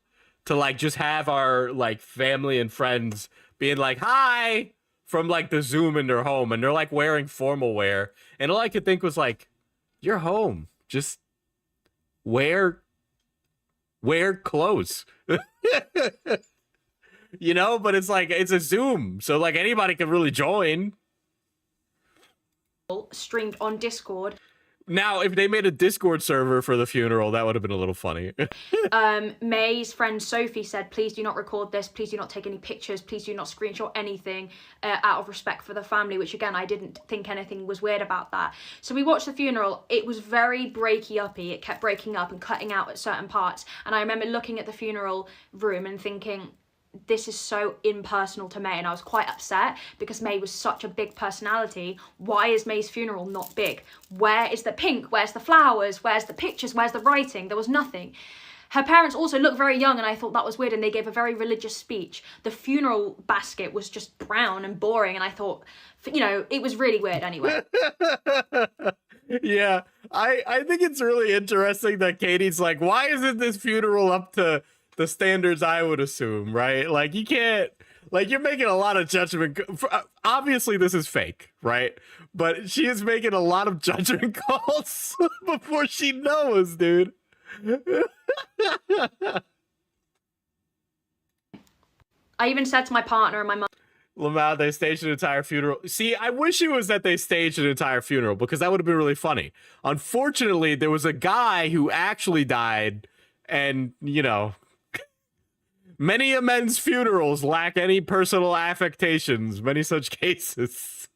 to like just have our like family and friends being like, hi, from like the Zoom in their home, and they're like wearing formal wear, and all I could think was like, you're home, just wear clothes. You know, but it's like, it's a Zoom, so like anybody can really join. Streamed on Discord. Now, if they made a Discord server for the funeral, that would have been a little funny. May's friend Sophie said, please do not record this, please do not take any pictures, please do not screenshot anything out of respect for the family, which again, I didn't think anything was weird about that. So we watched the funeral. It was very breaky-uppy. It kept breaking up and cutting out at certain parts. And I remember looking at the funeral room and thinking, this is so impersonal to May, and I was quite upset because May was such a big personality. Why is May's funeral not big? Where is the pink? Where's the flowers? Where's the pictures? Where's the writing? There was nothing. Her parents also look very young, and I thought that was weird, and they gave a very religious speech. The funeral basket was just brown and boring, and I thought, you know, it was really weird anyway. Yeah, I think it's really interesting that Katie's like, why isn't this funeral up to the standards I would assume, right? Like, you can't, like, you're making a lot of judgment. Obviously, this is fake, right? But she is making a lot of judgment calls before she knows, dude. I even said to my partner and my mum, Lamau, they staged an entire funeral. See, I wish it was that they staged an entire funeral, because that would have been really funny. Unfortunately, there was a guy who actually died, and, you know, many a men's funerals lack any personal affectations, many such cases.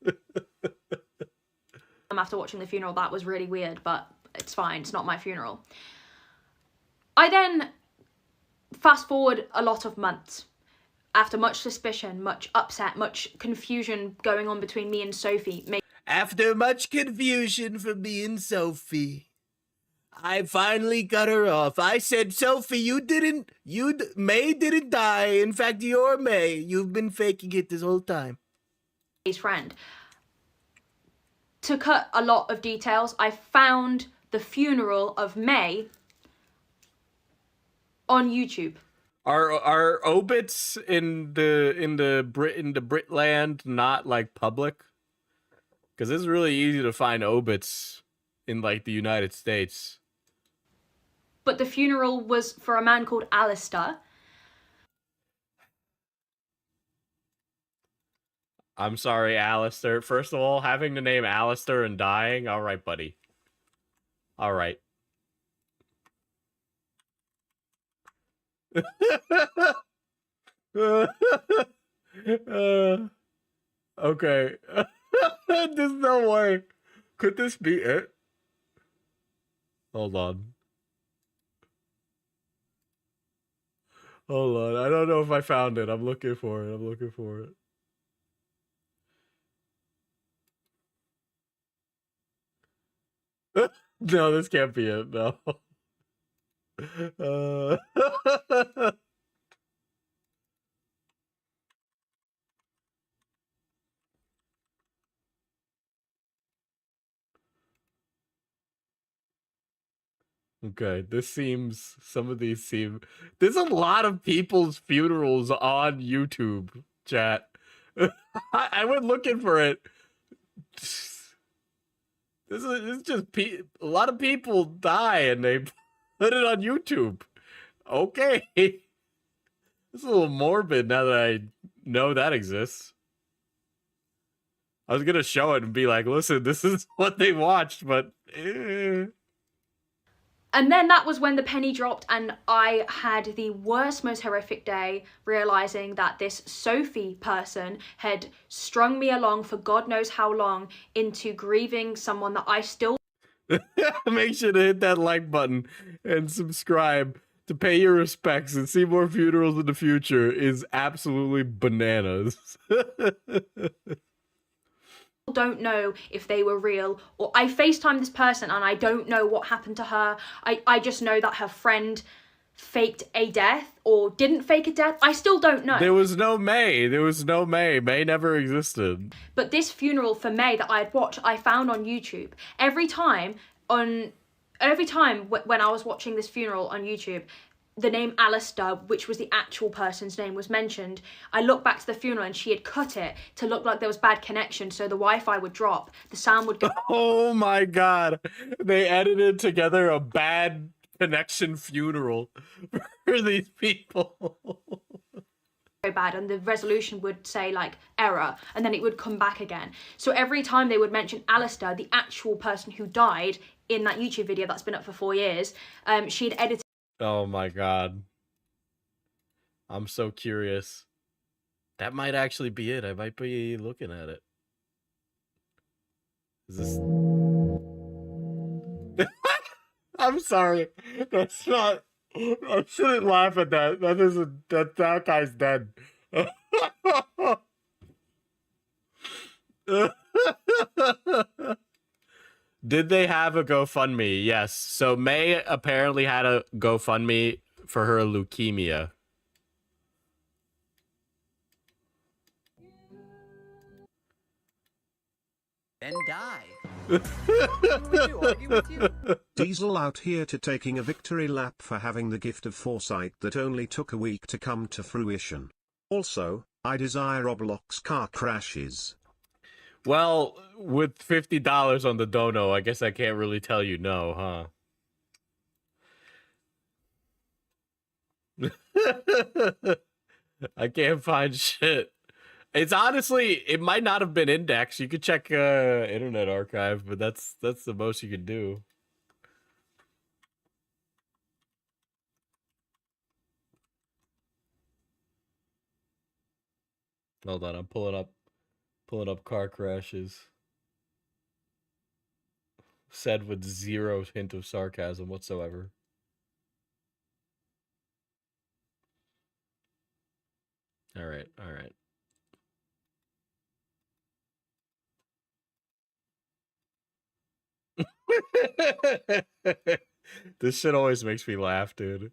after watching the funeral, that was really weird, but it's fine, it's not my funeral. I then fast forward a lot of months. After much suspicion, much upset, much confusion going on between me and Sophie. After much confusion from me and Sophie, I finally cut her off. I said, Sophie, May didn't die. In fact, you're May. You've been faking it this whole time. May's friend. To cut a lot of details, I found the funeral of May on YouTube. Are obits in the Britland not like public? Because it's really easy to find obits in like the United States. But the funeral was for a man called Alistair. I'm sorry, Alistair. First of all, having the name Alistair and dying, all right, buddy. All right. Okay. There's no way. Could this be it? Hold on. Hold on. I don't know if I found it. I'm looking for it. I'm looking for it. No, this can't be it. No. Okay, some of these seem, there's a lot of people's funerals on YouTube, chat. I went looking for it. This is just, a lot of people die and they put it on YouTube. Okay. It's a little morbid now that I know that exists. I was gonna show it and be like, listen, this is what they watched, but... And then that was when the penny dropped, and I had the worst, most horrific day, realising that this Sophie person had strung me along for God knows how long into grieving someone that I still... Make sure to hit that like button and subscribe to pay your respects and see more funerals in the future is absolutely bananas. Don't know if they were real, or I FaceTimed this person and I don't know what happened to her. I just know that her friend faked a death or didn't fake a death. I still don't know. There was no May. There was no May. May never existed. But this funeral for May that I had watched, I found on YouTube. Every time when I was watching this funeral on YouTube, the name Alistair, which was the actual person's name, was mentioned. I looked back to the funeral and she had cut it to look like there was bad connection, so the Wi-Fi would drop, the sound would go... Oh my god. They edited together a bad connection funeral for these people. bad, and the resolution would say like error, and then it would come back again. So every time they would mention Alistair, the actual person who died in that YouTube video that's been up for 4 years, she'd edited... Oh my god. I'm so curious. That might actually be it. I might be looking at it. Is this... I'm sorry. That's not... I shouldn't laugh at that. That isn't... That guy's dead. Did they have a GoFundMe? Yes. So May apparently had a GoFundMe for her leukemia. Then die. Would you argue with you? Diesel out here to taking a victory lap for having the gift of foresight that only took a week to come to fruition. Also, I desire Roblox car crashes. Well, with $50 on the dono, I guess I can't really tell you no, huh? I can't find shit. It's honestly, it might not have been indexed. You could check Internet Archive, but that's the most you could do. Hold on, I'm pulling up car crashes. Said with zero hint of sarcasm whatsoever. All right, all right. This shit always makes me laugh, dude.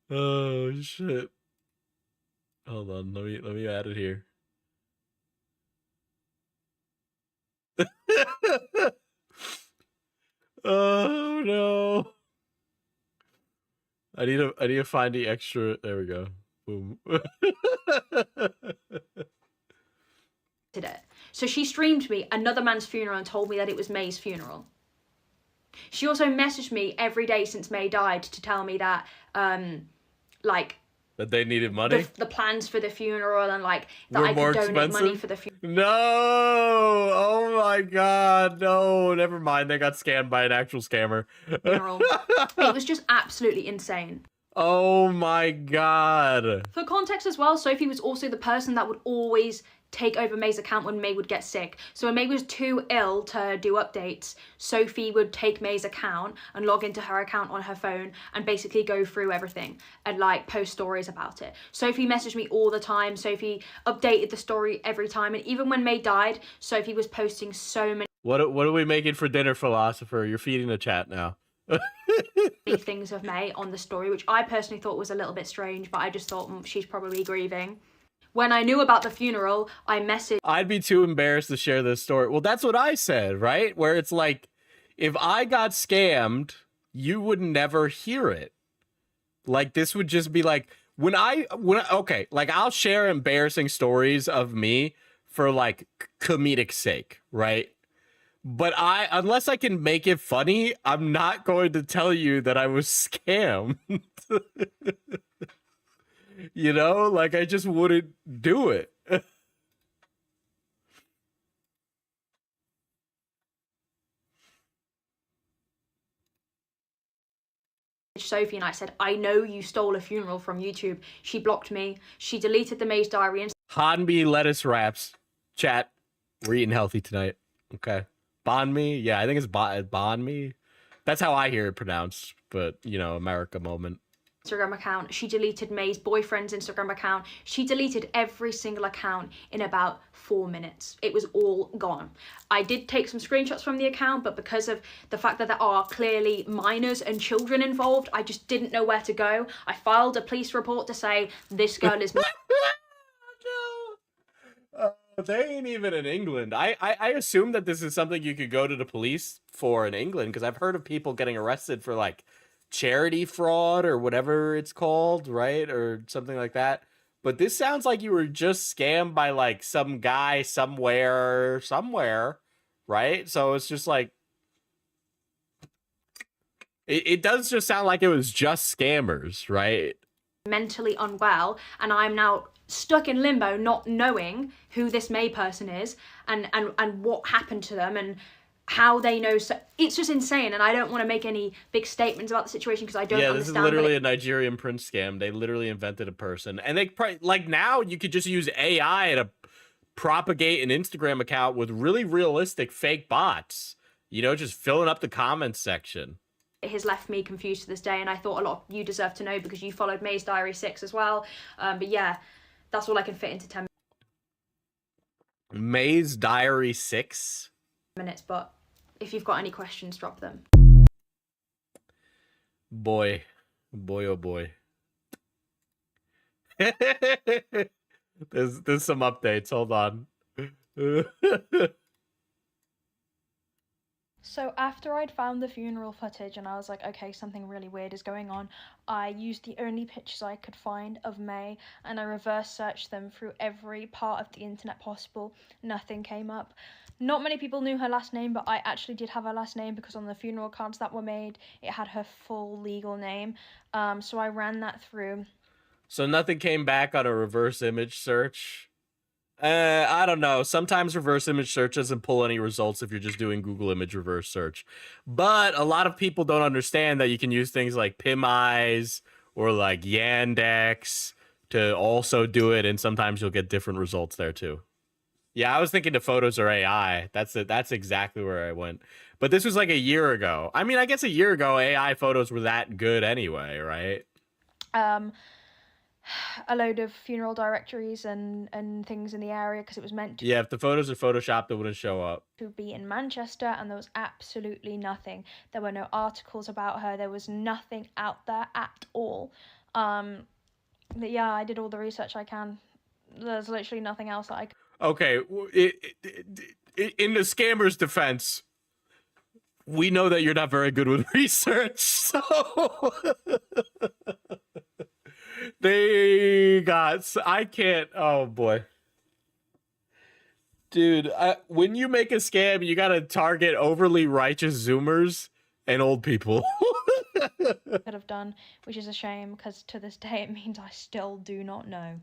Oh shit. Hold on, let me add it here. Oh no. I need to find the extra. There we go. Boom. Did it. So she streamed me another man's funeral and told me that it was May's funeral. She also messaged me every day since May died to tell me that, like, that they needed money? The plans for the funeral and, like, that Were I more could donate expensive? money for the funeral. No! Oh my god, no. Never mind, they got scammed by an actual scammer. It was just absolutely insane. Oh my god. For context as well, Sophie was also the person that would always take over May's account when May would get sick. So when May was too ill to do updates, Sophie would take May's account and log into her account on her phone and basically go through everything and, like, post stories about it. Sophie messaged me all the time. Sophie updated the story every time. And even when May died, Sophie was posting so many What are we making for dinner, philosopher? You're feeding the chat now. things of May on the story, which I personally thought was a little bit strange, but I just thought she's probably grieving. When I knew about the funeral, I messaged... I'd be too embarrassed to share this story. Well, that's what I said, right? Where it's like, if I got scammed, you would never hear it. Like, this would just be like, okay, like, I'll share embarrassing stories of me for, like, comedic sake, right? But unless I can make it funny, I'm not going to tell you that I was scammed. You know, like, I just wouldn't do it. Sophie and I said, I know you stole a funeral from YouTube. She blocked me. She deleted the May's Diary and Hanmi lettuce wraps. Chat, we're eating healthy tonight. Okay. Banh yeah, I think it's banh. That's how I hear it pronounced, but, you know, America moment. Instagram account. She deleted May's boyfriend's Instagram account. She deleted every single account in about 4 minutes. It was all gone. I did take some screenshots from the account, but because of the fact that there are clearly minors and children involved, I just didn't know where to go. I filed a police report to say this girl is... No. They ain't even in England. I assume that this is something you could go to the police for in England, because I've heard of people getting arrested for, like, charity fraud or whatever it's called, right? Or something like that. But this sounds like you were just scammed by, like, some guy somewhere, right? So it's just like, it does just sound like it was just scammers, right? Mentally unwell, and I'm now stuck in limbo not knowing who this May person is and what happened to them and how they know. So it's just insane, and I don't want to make any big statements about the situation because I don't understand. Yeah, this is literally a Nigerian prince scam. They literally invented a person, and they like, now you could just use AI to propagate an Instagram account with really realistic fake bots, you know, just filling up the comments section. It has left me confused to this day, and I thought a lot of you deserve to know because you followed May's Diary 6 as well. But yeah, that's all I can fit into 10 minutes. May's Diary 6. minutes, but if you've got any questions, drop them. Boy, oh boy. There's some updates. Hold on. So after I'd found the funeral footage and I was like, okay, something really weird is going on, I used the only pictures I could find of May and I reverse searched them through every part of the internet possible. Nothing came up. Not many people knew her last name, but I actually did have her last name because on the funeral cards that were made, it had her full legal name. So I ran that through. So nothing came back on a reverse image search? I don't know. Sometimes reverse image search doesn't pull any results if you're just doing Google image reverse search. But a lot of people don't understand that you can use things like PimEyes or like Yandex to also do it, and sometimes you'll get different results there too. Yeah, I was thinking the photos are AI. That's exactly where I went. But this was like a year ago. I mean, I guess a year ago AI photos were that good anyway, right? A load of funeral directories and things in the area because it was meant to Yeah, if the photos are photoshopped, it wouldn't show up. to be in Manchester, and there was absolutely nothing. There were no articles about her. There was nothing out there at all. But yeah, I did all the research I can. There's literally nothing else that I could. Okay, in the scammer's defense, we know that you're not very good with research, so they got. I can't. Oh boy, dude. When you make a scam, you gotta target overly righteous Zoomers and old people. could have done, which is a shame because to this day it means I still do not know.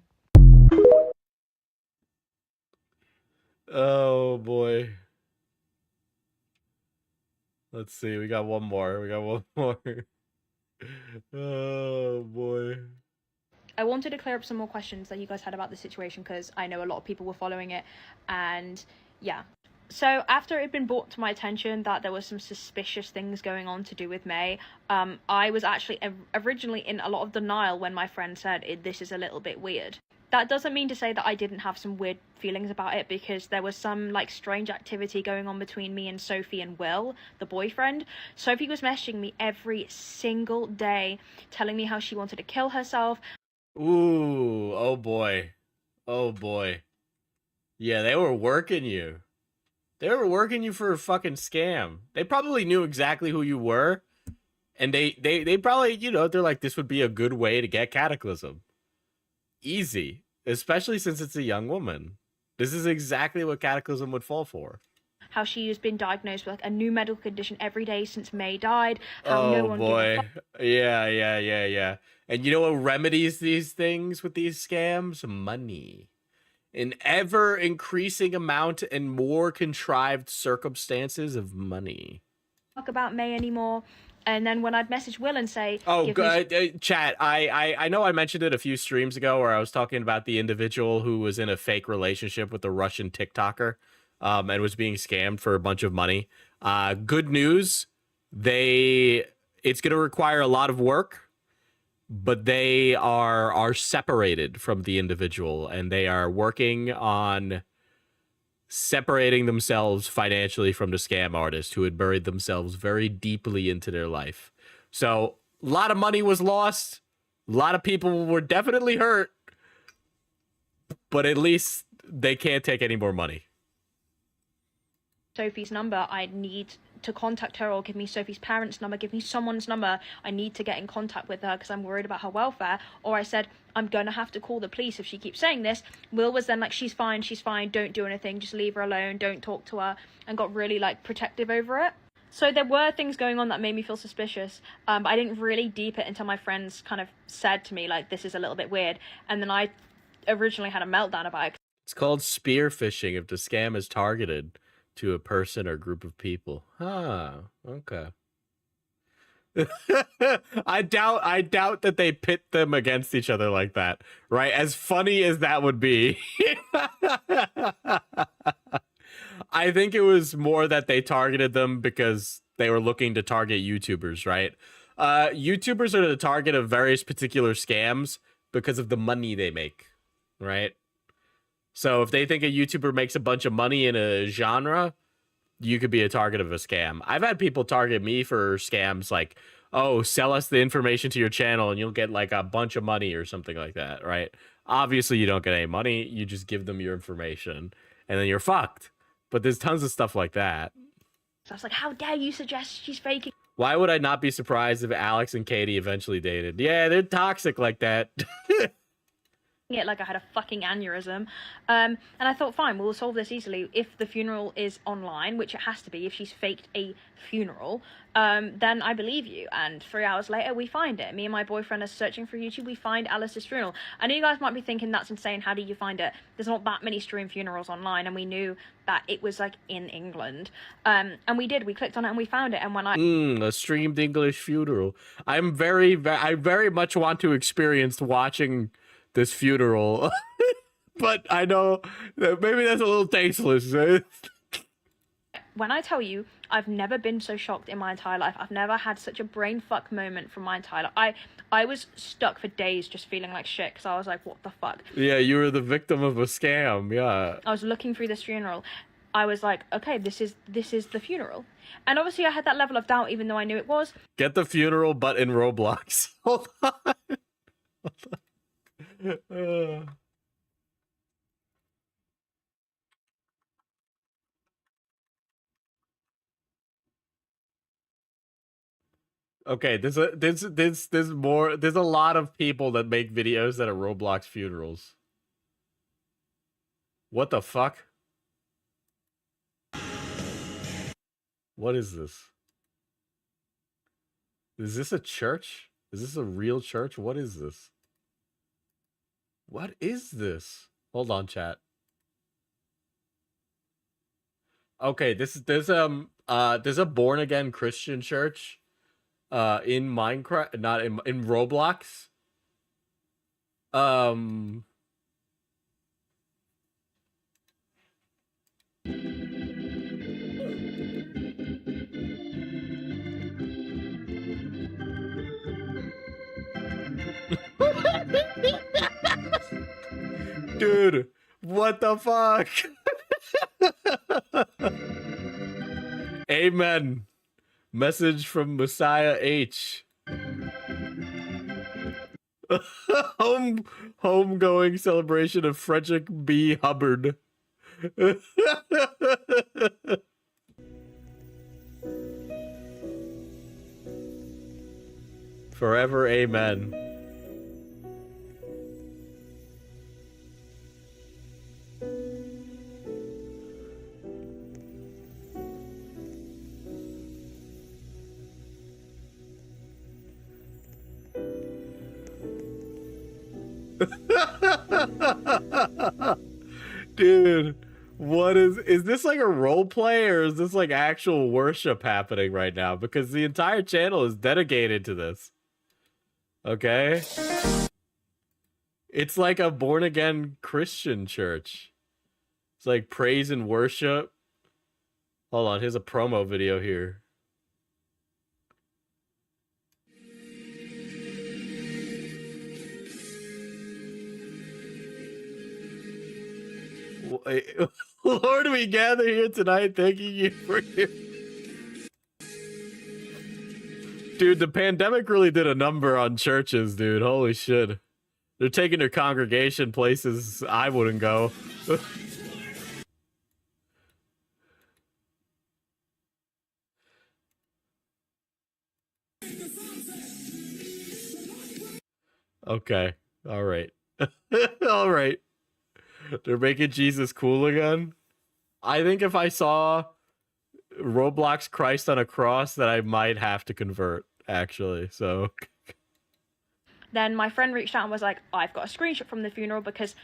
Oh boy. Let's see. We got one more. Oh boy. I wanted to clear up some more questions that you guys had about the situation because I know a lot of people were following it, and yeah. So after it had been brought to my attention that there was some suspicious things going on to do with May, I was actually originally in a lot of denial when my friend said, this is a little bit weird. That doesn't mean to say that I didn't have some weird feelings about it, because there was some like strange activity going on between me and Sophie and Will, the boyfriend. Sophie was messaging me every single day, telling me how she wanted to kill herself. Ooh, oh boy. Oh boy. Yeah, they were working you. They were working you for a fucking scam. They probably knew exactly who you were. And they probably, you know, they're like, this would be a good way to get Cataclysm. Easy. Especially since it's a young woman. This is exactly what Cataclysm would fall for. How she has been diagnosed with like a new medical condition every day since May died. How Oh no one boy. Yeah. And you know what remedies these things with these scams? Money. An ever increasing amount and more contrived circumstances of money. Talk about May anymore. And then when I'd message Will and say, oh, good chat, I know I mentioned it a few streams ago where I was talking about the individual who was in a fake relationship with a Russian TikToker and was being scammed for a bunch of money. Good news, it's going to require a lot of work, but they are separated from the individual, and they are working on separating themselves financially from the scam artist who had buried themselves very deeply into their life. So a lot of money was lost. A lot of people were definitely hurt, but at least they can't take any more money. Sophie's number, I need to contact her, or give me Sophie's parents' number, give me someone's number. I need to get in contact with her because I'm worried about her welfare. Or I said, I'm going to have to call the police if she keeps saying this. Will was then like, she's fine, don't do anything, just leave her alone, don't talk to her, and got really like protective over it. So there were things going on that made me feel suspicious, but I didn't really deep it until my friends kind of said to me, like, this is a little bit weird. And then I originally had a meltdown about it. It's called spear phishing if the scam is targeted to a person or group of people. Okay. I doubt that they pit them against each other like that, right? As funny as that would be. I think it was more that they targeted them because they were looking to target YouTubers, right? YouTubers are the target of various particular scams because of the money they make, right? So if they think a YouTuber makes a bunch of money in a genre, you could be a target of a scam. I've had people target me for scams like, oh, sell us the information to your channel and you'll get like a bunch of money or something like that, right? Obviously, you don't get any money. You just give them your information and then you're fucked. But there's tons of stuff like that. So I was like, how dare you suggest she's faking Why would I not be surprised if Alex and Katie eventually dated? Yeah, they're toxic like that. it like I had a fucking aneurysm. And I thought, fine, we'll solve this easily. If the funeral is online, which it has to be, if she's faked a funeral, then I believe you. And 3 hours later, we find it. Me and my boyfriend are searching for YouTube. We find Alice's funeral. I know you guys might be thinking, that's insane. How did you find it? There's not that many stream funerals online, and we knew that it was like in England. And we did. We clicked on it and we found it. And when I a streamed English funeral. I very much want to experience watching this funeral, but I know that maybe that's a little tasteless. When I tell you, I've never been so shocked in my entire life. I've never had such a brain fuck moment from my entire life. I was stuck for days just feeling like shit because I was like, what the fuck? Yeah, you were the victim of a scam. Yeah. I was looking through this funeral. I was like, okay, this is the funeral. And obviously I had that level of doubt even though I knew it was. Get the funeral, but in Roblox. Hold on. Okay, there's a lot of people that make videos that are Roblox funerals. What the fuck? What is this? Is this a church? Is this a real church? What is this? What is this? Hold on, chat. Okay, there's a born again Christian church in Minecraft, not in Roblox. Dude, what the fuck? Amen. Message from Messiah H. Homegoing celebration of Frederick B. Hubbard. Forever amen. Dude, what is this like a role play or is this like actual worship happening right now? Because the entire channel is dedicated to this. Okay? It's like a born again Christian church. It's like praise and worship. Hold on, here's a promo video here. Lord, we gather here tonight thanking you for your... Dude, the pandemic really did a number on churches, dude. Holy shit. They're taking their congregation places I wouldn't go. Okay. All right. All right. They're making Jesus cool again. I think if I saw Roblox Christ on a cross, that I might have to convert, actually. So Then my friend reached out and was like, I've got a screenshot from the funeral because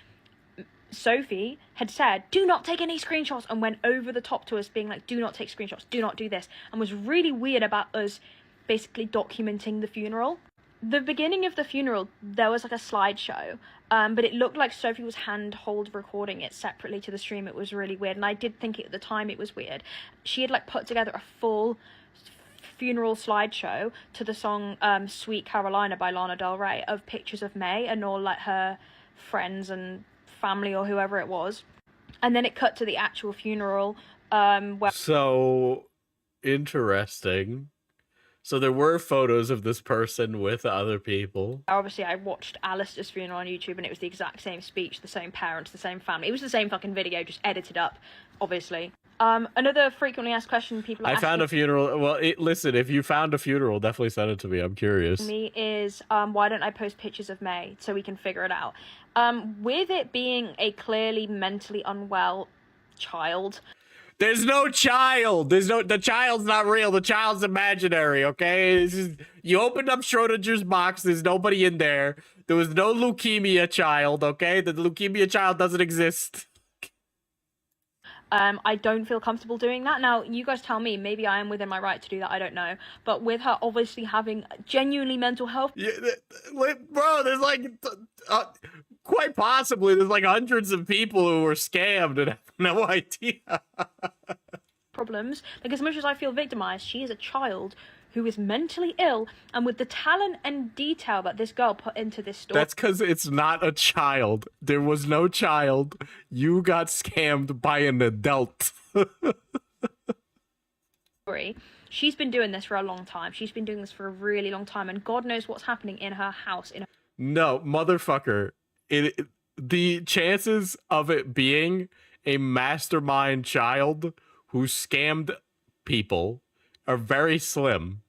Sophie had said, do not take any screenshots, and went over the top to us being like, do not take screenshots, do not do this, and was really weird about us basically documenting the funeral. The beginning of the funeral, there was like a slideshow, but it looked like Sophie was hand-hold recording it separately to the stream. It was really weird, and I did think at the time it was weird. She had like put together a full funeral slideshow to the song Sweet Carolina by Lana Del Rey of pictures of May and all like her friends and family or whoever it was. And then it cut to the actual funeral, where So interesting. So there were photos of this person with other people. obviously I watched Alistair's funeral on YouTube, and it was the exact same speech, the same parents, the same family. It was the same fucking video, just edited up, obviously. Another frequently asked question people are I found a funeral. Well, listen, if you found a funeral, definitely send it to me. I'm curious. me is why don't I post pictures of May so we can figure it out? With it being a clearly mentally unwell child, There's no child. The child's not real. The child's imaginary, okay? You opened up Schrodinger's box. There's nobody in there. There was no leukemia child, okay? The leukemia child doesn't exist. I don't feel comfortable doing that. Now, you guys tell me, maybe I am within my right to do that, I don't know. But with her obviously having genuinely mental health Yeah, bro, there's like, quite possibly, there's like hundreds of people who were scammed and have no idea. problems, like as much as I feel victimized, she is a child who is mentally ill, and with the talent and detail that this girl put into this story, That's because it's not a child. There was no child. You got scammed by an adult. she's been doing this for a long time. She's been doing this for a really long time, and God knows what's happening in her house. No, motherfucker. The chances of it being a mastermind child who scammed people are very slim.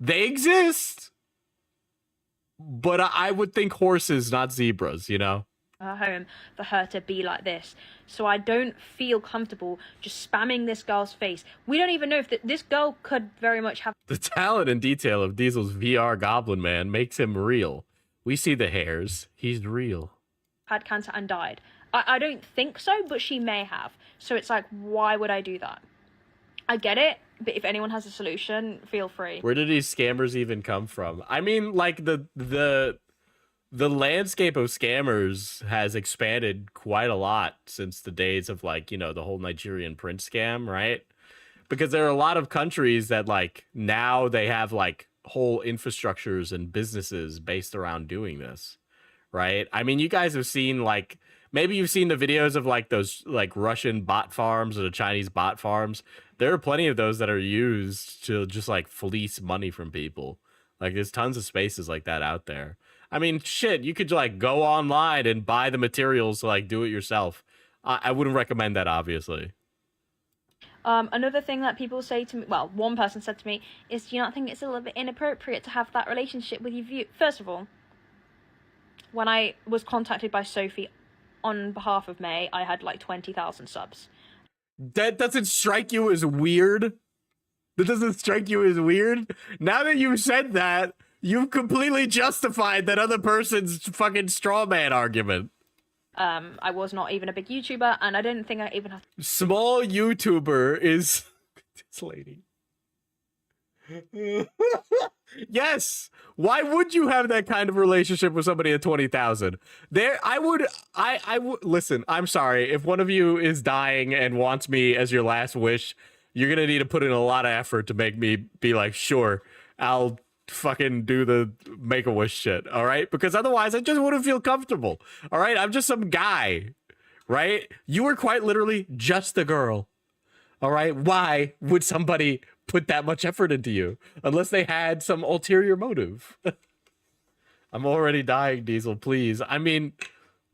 They exist, but I would think horses, not zebras, you know? her home for her to be like this. So I don't feel comfortable just spamming this girl's face. We don't even know if this girl could very much have The talent and detail of Diesel's VR Goblin Man makes him real. We see the hairs. He's real. had cancer and died. I don't think so, but she may have. So it's like, why would I do that? I get it, but if anyone has a solution, feel free. Where did these scammers even come from? I mean, like the landscape of scammers has expanded quite a lot since the days of, like, you know, the whole Nigerian prince scam, right? Because there are a lot of countries that, like, now they have like whole infrastructures and businesses based around doing this, right? I mean, you guys have seen, like, maybe you've seen the videos of like those like Russian bot farms or the Chinese bot farms. There are plenty of those that are used to just like fleece money from people. Like, there's tons of spaces like that out there. I mean, shit, you could like go online and buy the materials to like do it yourself. I wouldn't recommend that, obviously. Another thing that people say to me, well, one person said to me, is, do you not think it's a little bit inappropriate to have that relationship with your view? First of all, when I was contacted by Sophie on behalf of May, I had like 20,000 subs. That doesn't strike you as weird? That doesn't strike you as weird? Now that you've said that, you've completely justified that other person's fucking straw man argument. I was not even a big YouTuber, and I didn't think I even had Small YouTuber is this lady. Yes. Why would you have that kind of relationship with somebody at 20,000? I would listen, I'm sorry. If one of you is dying and wants me as your last wish, you're going to need to put in a lot of effort to make me be like, sure, I'll fucking do the Make-A-Wish shit, all right? Because otherwise I just wouldn't feel comfortable, all right? I'm just some guy, right? You are quite literally just a girl, all right? Why would somebody put that much effort into you unless they had some ulterior motive? I'm already dying, Diesel, please. I mean,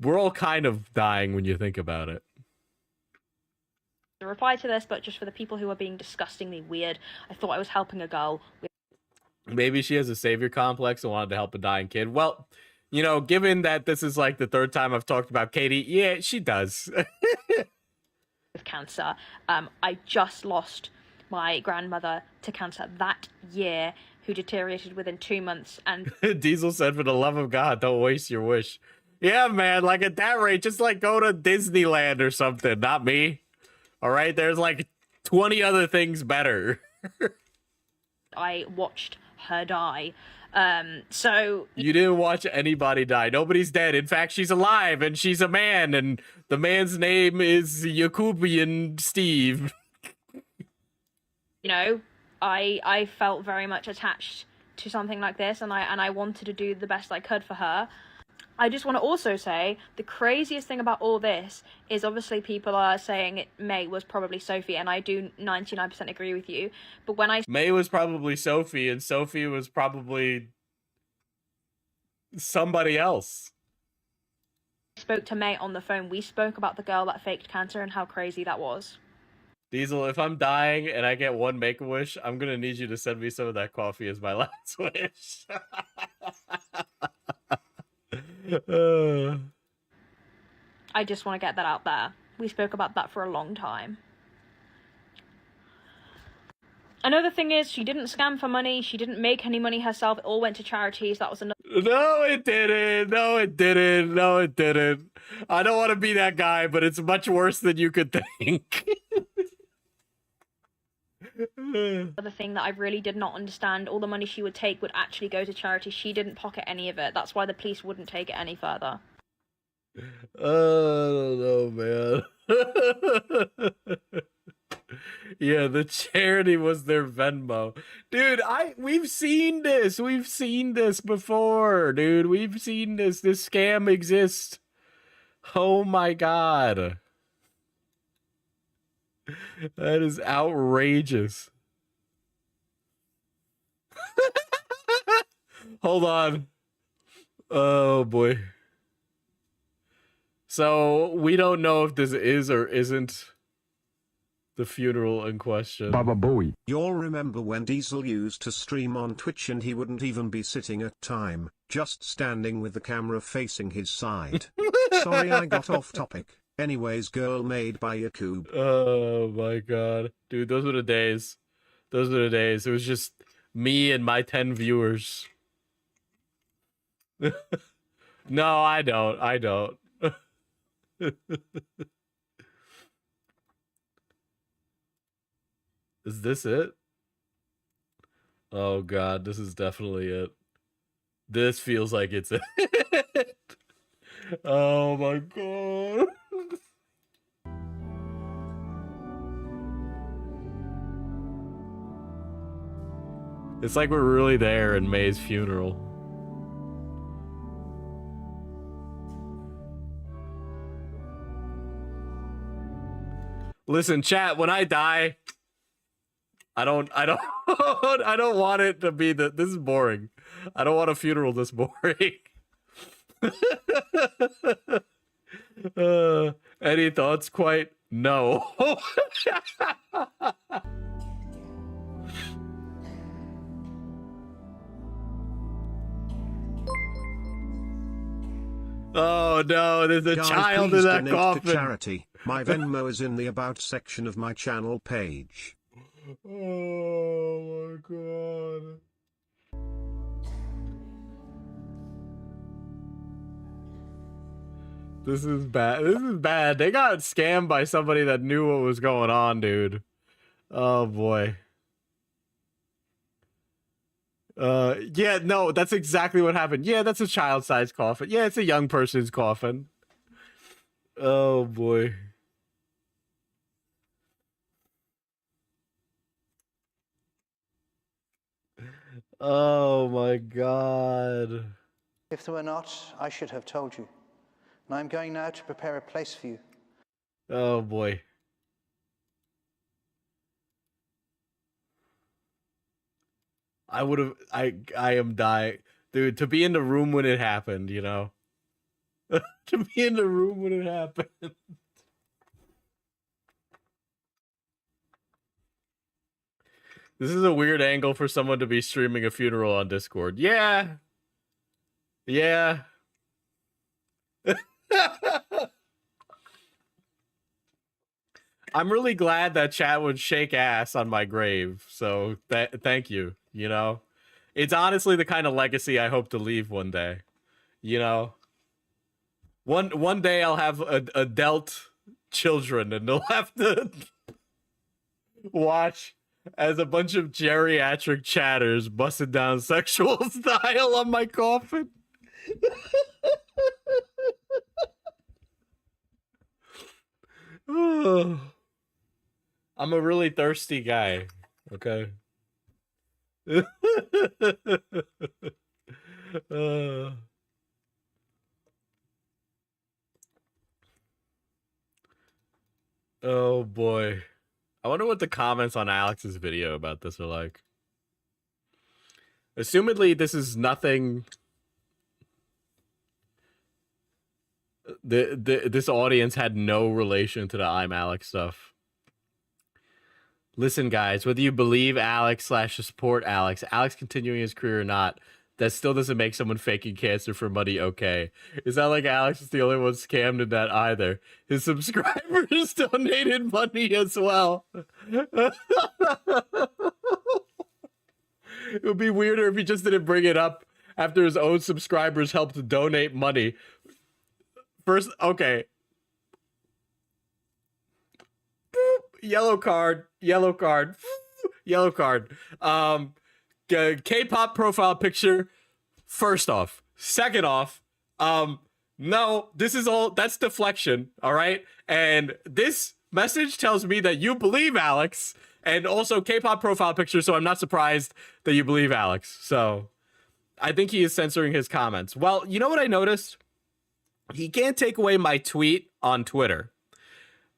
we're all kind of dying when you think about it. to reply to this, but just for the people who are being disgustingly weird, I thought I was helping a girl. Maybe she has a savior complex and wanted to help a dying kid. Well, you know, given that this is like the third time I've talked about Katie, yeah, she does. With cancer. I just lost my grandmother to cancer that year, who deteriorated within 2 months, and Diesel said, for the love of God, don't waste your wish. Yeah, man, like at that rate, just like go to Disneyland or something, not me. All right, there's like 20 other things better. I watched her die. So You didn't watch anybody die. Nobody's dead. In fact, she's alive and she's a man, and the man's name is Yakubian Steve. you know, I felt very much attached to something like this, and I wanted to do the best I could for her. I just want to also say the craziest thing about all this is obviously people are saying May was probably Sophie, and I do 99% agree with you. But when I May was probably Sophie, and Sophie was probably somebody else. spoke to May on the phone, we spoke about the girl that faked cancer and how crazy that was. Diesel, if I'm dying and I get one Make-A-Wish, I'm gonna need you to send me some of that coffee as my last wish. I just want to get that out there. We spoke about that for a long time. Another thing is, she didn't scam for money, she didn't make any money herself, it all went to charities. That was another... No, it didn't. No, it didn't. No, it didn't. I don't want to be that guy, but it's much worse than you could think. Another thing that I really did not understand, all the money she would take would actually go to charity. She didn't pocket any of it. That's why the police wouldn't take it any further. I don't know, man. Yeah, the charity was their Venmo. Dude, we've seen this. We've seen this before, dude. We've seen this. This scam exists. Oh my god. That is outrageous. Hold on. Oh boy. So, we don't know if this is or isn't the funeral in question. Baba Booey. You'll remember when Diesel used to stream on Twitch and he wouldn't even be sitting at time, just standing with the camera facing his side. Sorry I got off topic. Anyways, girl made by Yakub. Oh my god. Dude, those were the days. Those were the days. It was just me and my 10 viewers. No, I don't. I don't. Is this it? Oh god, this is definitely it. This feels like it's it. Oh my god. It's like we're really there in May's funeral. Listen, chat, when I die, I don't I don't want it to be this is boring. I don't want a funeral this boring. Any thoughts? Quite no. Oh no, there's a Guys, child please in that donate coffin. to charity. My Venmo is in the About section of my channel page. Oh my god. This is bad. This is bad. They got scammed by somebody that knew what was going on, dude. Oh boy. Yeah, no, that's exactly what happened. Yeah, that's a child-sized coffin. Yeah, it's a young person's coffin. Oh boy. Oh my god. If there were not, I should have told you. And I'm going now to prepare a place for you. Oh boy. I would have I am dying. Dude, to be in the room when it happened, you know. To be in the room when it happened. This is a weird angle for someone to be streaming a funeral on Discord. Yeah. Yeah. I'm really glad that chat would shake ass on my grave. So thank you, you know. It's honestly the kind of legacy I hope to leave one day. You know. One day I'll have adult children and they'll have to watch as a bunch of geriatric chatters busted down sexual style on my coffin. I'm a really thirsty guy, okay? Oh boy. I wonder what the comments on Alex's video about this are like. Assumedly, this is nothing. This audience had no relation to the Imalexx stuff. Listen, guys, whether you believe Alex/support Alex continuing his career or not, that still doesn't make someone faking cancer for money okay. It's not like Alex is the only one scammed in that either. His subscribers donated money as well. It would be weirder if he just didn't bring it up after his own subscribers helped donate money. First, okay. Boop. Yellow card. Yellow card. Yellow card. K-pop profile picture. First off. Second off. No, this is all, that's deflection, all right? And this message tells me that you believe Alex, and also K-pop profile picture, so I'm not surprised that you believe Alex. So I think he is censoring his comments. Well, you know what I noticed? He can't take away my tweet on Twitter,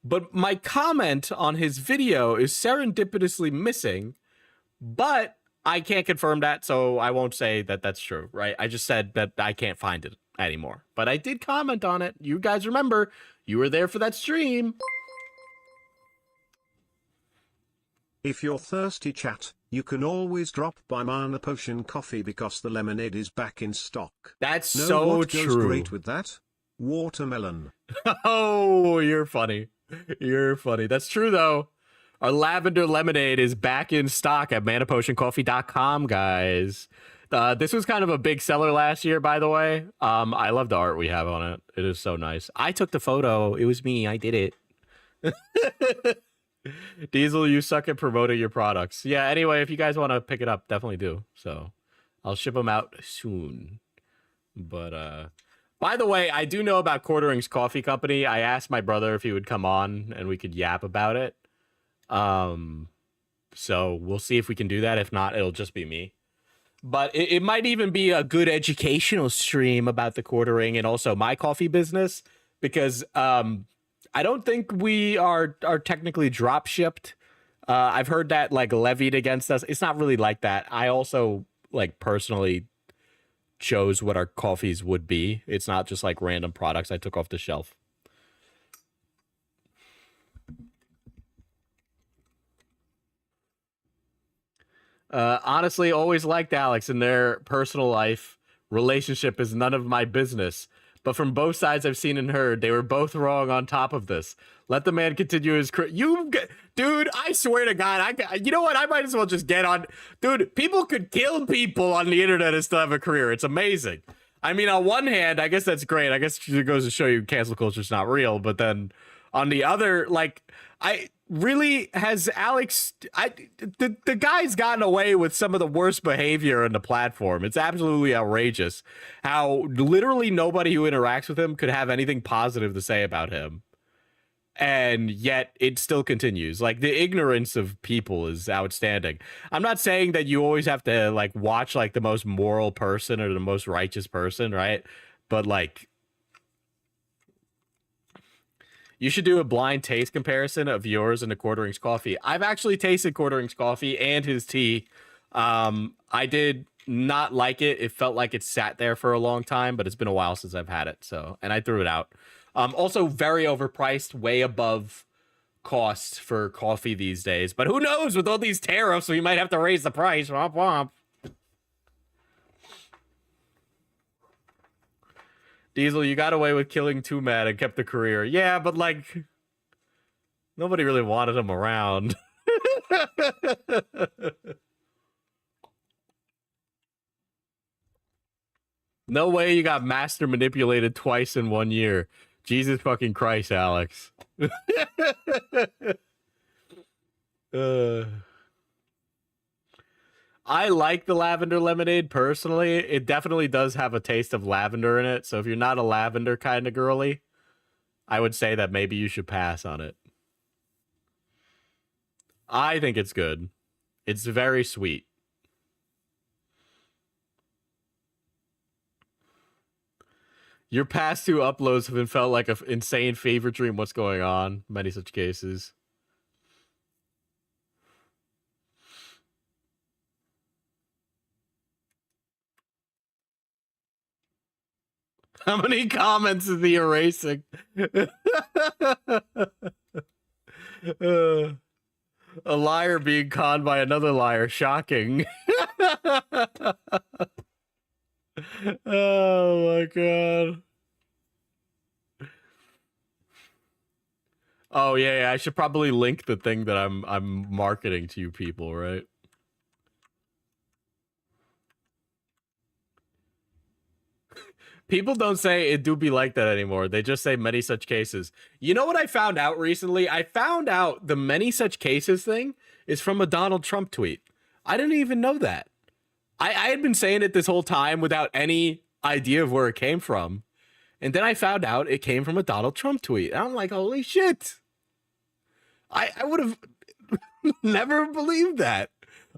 but my comment on his video is serendipitously missing, but I can't confirm that, so I won't say that that's true, right? I just said that I can't find it anymore, but I did comment on it. You guys remember, you were there for that stream. If you're thirsty, chat, you can always drop by Mana Potion Coffee because the lemonade is back in stock. That's know so what true. Goes great with that? Watermelon. Oh, you're funny. You're funny. That's true, though. Our lavender lemonade is back in stock at manapotioncoffee.com, guys. This was kind of a big seller last year, by the way. I love the art we have on it. It is so nice. I took the photo. It was me. I did it. Diesel, you suck at promoting your products. Yeah, anyway, if you guys want to pick it up, definitely do. So I'll ship them out soon. But, by the way, I do know about Quartering's Coffee Company. I asked my brother if he would come on and we could yap about it. So we'll see if we can do that. If not, it'll just be me. But it might even be a good educational stream about the Quartering and also my coffee business, because I don't think we are technically drop shipped. I've heard that like levied against us. It's not really like that. I also like personally chose what our coffees would be. It's not just like random products I took off the shelf. Honestly, always liked Alex in their personal life. Relationship is none of my business. But from both sides I've seen and heard, they were both wrong on top of this. Let the man continue his career. Dude, I swear to God, you know what? I might as well just get on. Dude, people could kill people on the internet and still have a career. It's amazing. I mean, on one hand, I guess that's great. I guess it goes to show you cancel culture is not real. But then on the other, like, has Alex, the guy's gotten away with some of the worst behavior on the platform. It's absolutely outrageous how literally nobody who interacts with him could have anything positive to say about him. And yet it still continues. Like, the ignorance of people is outstanding. I'm not saying that you always have to like watch like the most moral person or the most righteous person, right? But like, you should do a blind taste comparison of yours and the Quartering's coffee. I've actually tasted Quartering's coffee and his tea. I did not like it. It felt like it sat there for a long time, but it's been a while since I've had it. So, and I threw it out. Also very overpriced, way above cost for coffee these days. But who knows, with all these tariffs, we might have to raise the price. Womp womp. Diesel, you got away with killing Too Mad and kept the career. Yeah, but like, nobody really wanted him around. No way you got master manipulated twice in 1 year. Jesus fucking Christ, Alex. I like the lavender lemonade personally. It definitely does have a taste of lavender in it. So if you're not a lavender kind of girly, I would say that maybe you should pass on it. I think it's good. It's very sweet. Your past 2 uploads have been felt like an insane fever dream. What's going on? Many such cases. How many comments is he erasing? A liar being conned by another liar. Shocking. Oh my god. Oh yeah, I should probably link the thing that I'm marketing to you people, right? People don't say it do be like that anymore. They just say many such cases. You know what I found out recently? I found out the many such cases thing is from a Donald Trump tweet. I didn't even know that. I had been saying it this whole time without any idea of where it came from. And then I found out it came from a Donald Trump tweet. And I'm like, holy shit. I would have never believed that.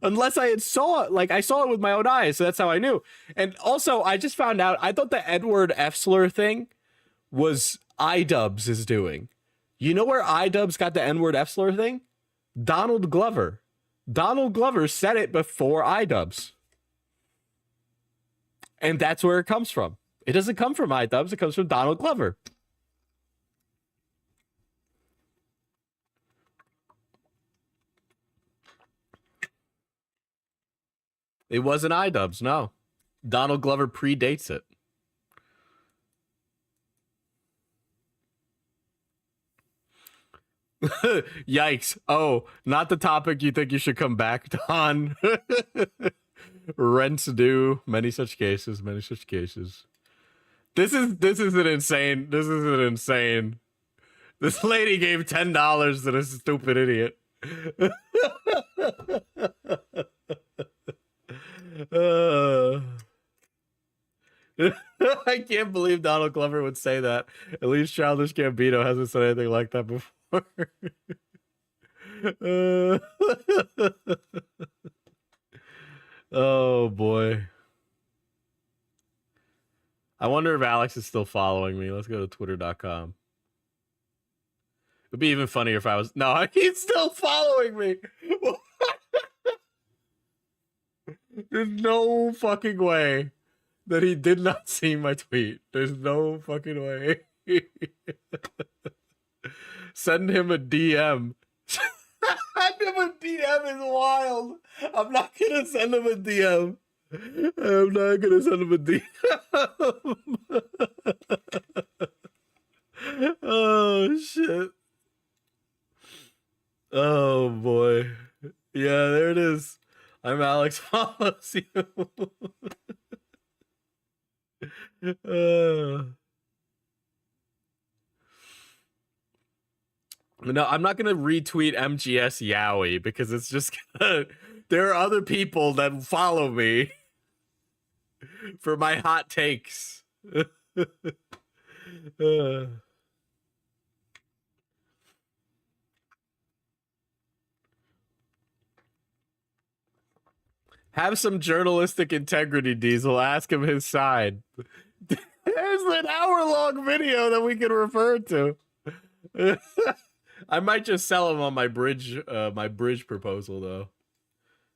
Unless I had saw it, like I saw it with my own eyes, so that's how I knew. And also, I just found out, I thought the Edward Effsler thing was iDubbbz is doing. You know where iDubbbz got the Edward Effsler thing? Donald Glover. Donald Glover said it before iDubbbz. And that's where it comes from. It doesn't come from iDubbbz, it comes from Donald Glover. It wasn't iDubbbz, no. Donald Glover predates it. Yikes. Oh, not the topic you think you should come back on. Rents due. Many such cases. Many such cases. This is an insane. This lady gave $10 to this stupid idiot. I can't believe Donald Glover would say that. At least Childish Gambino hasn't said anything like that before. Oh boy. I wonder if Alex is still following me. Let's go to twitter.com. It'd be even funnier if I was... No, he's still following me. There's no fucking way that he did not see my tweet. There's no fucking way. Send him a DM. Send him a DM is wild. I'm not gonna send him a DM. I'm not gonna send him a DM. Oh shit. Oh boy. Yeah, there it is. Imalexx follows you. No, I'm not gonna retweet MGS Yowie because it's just gonna... There are other people that follow me for my hot takes. Have some journalistic integrity, Diesel. Ask him his side. There's an hour-long video that we can refer to. I might just sell him on my bridge proposal, though.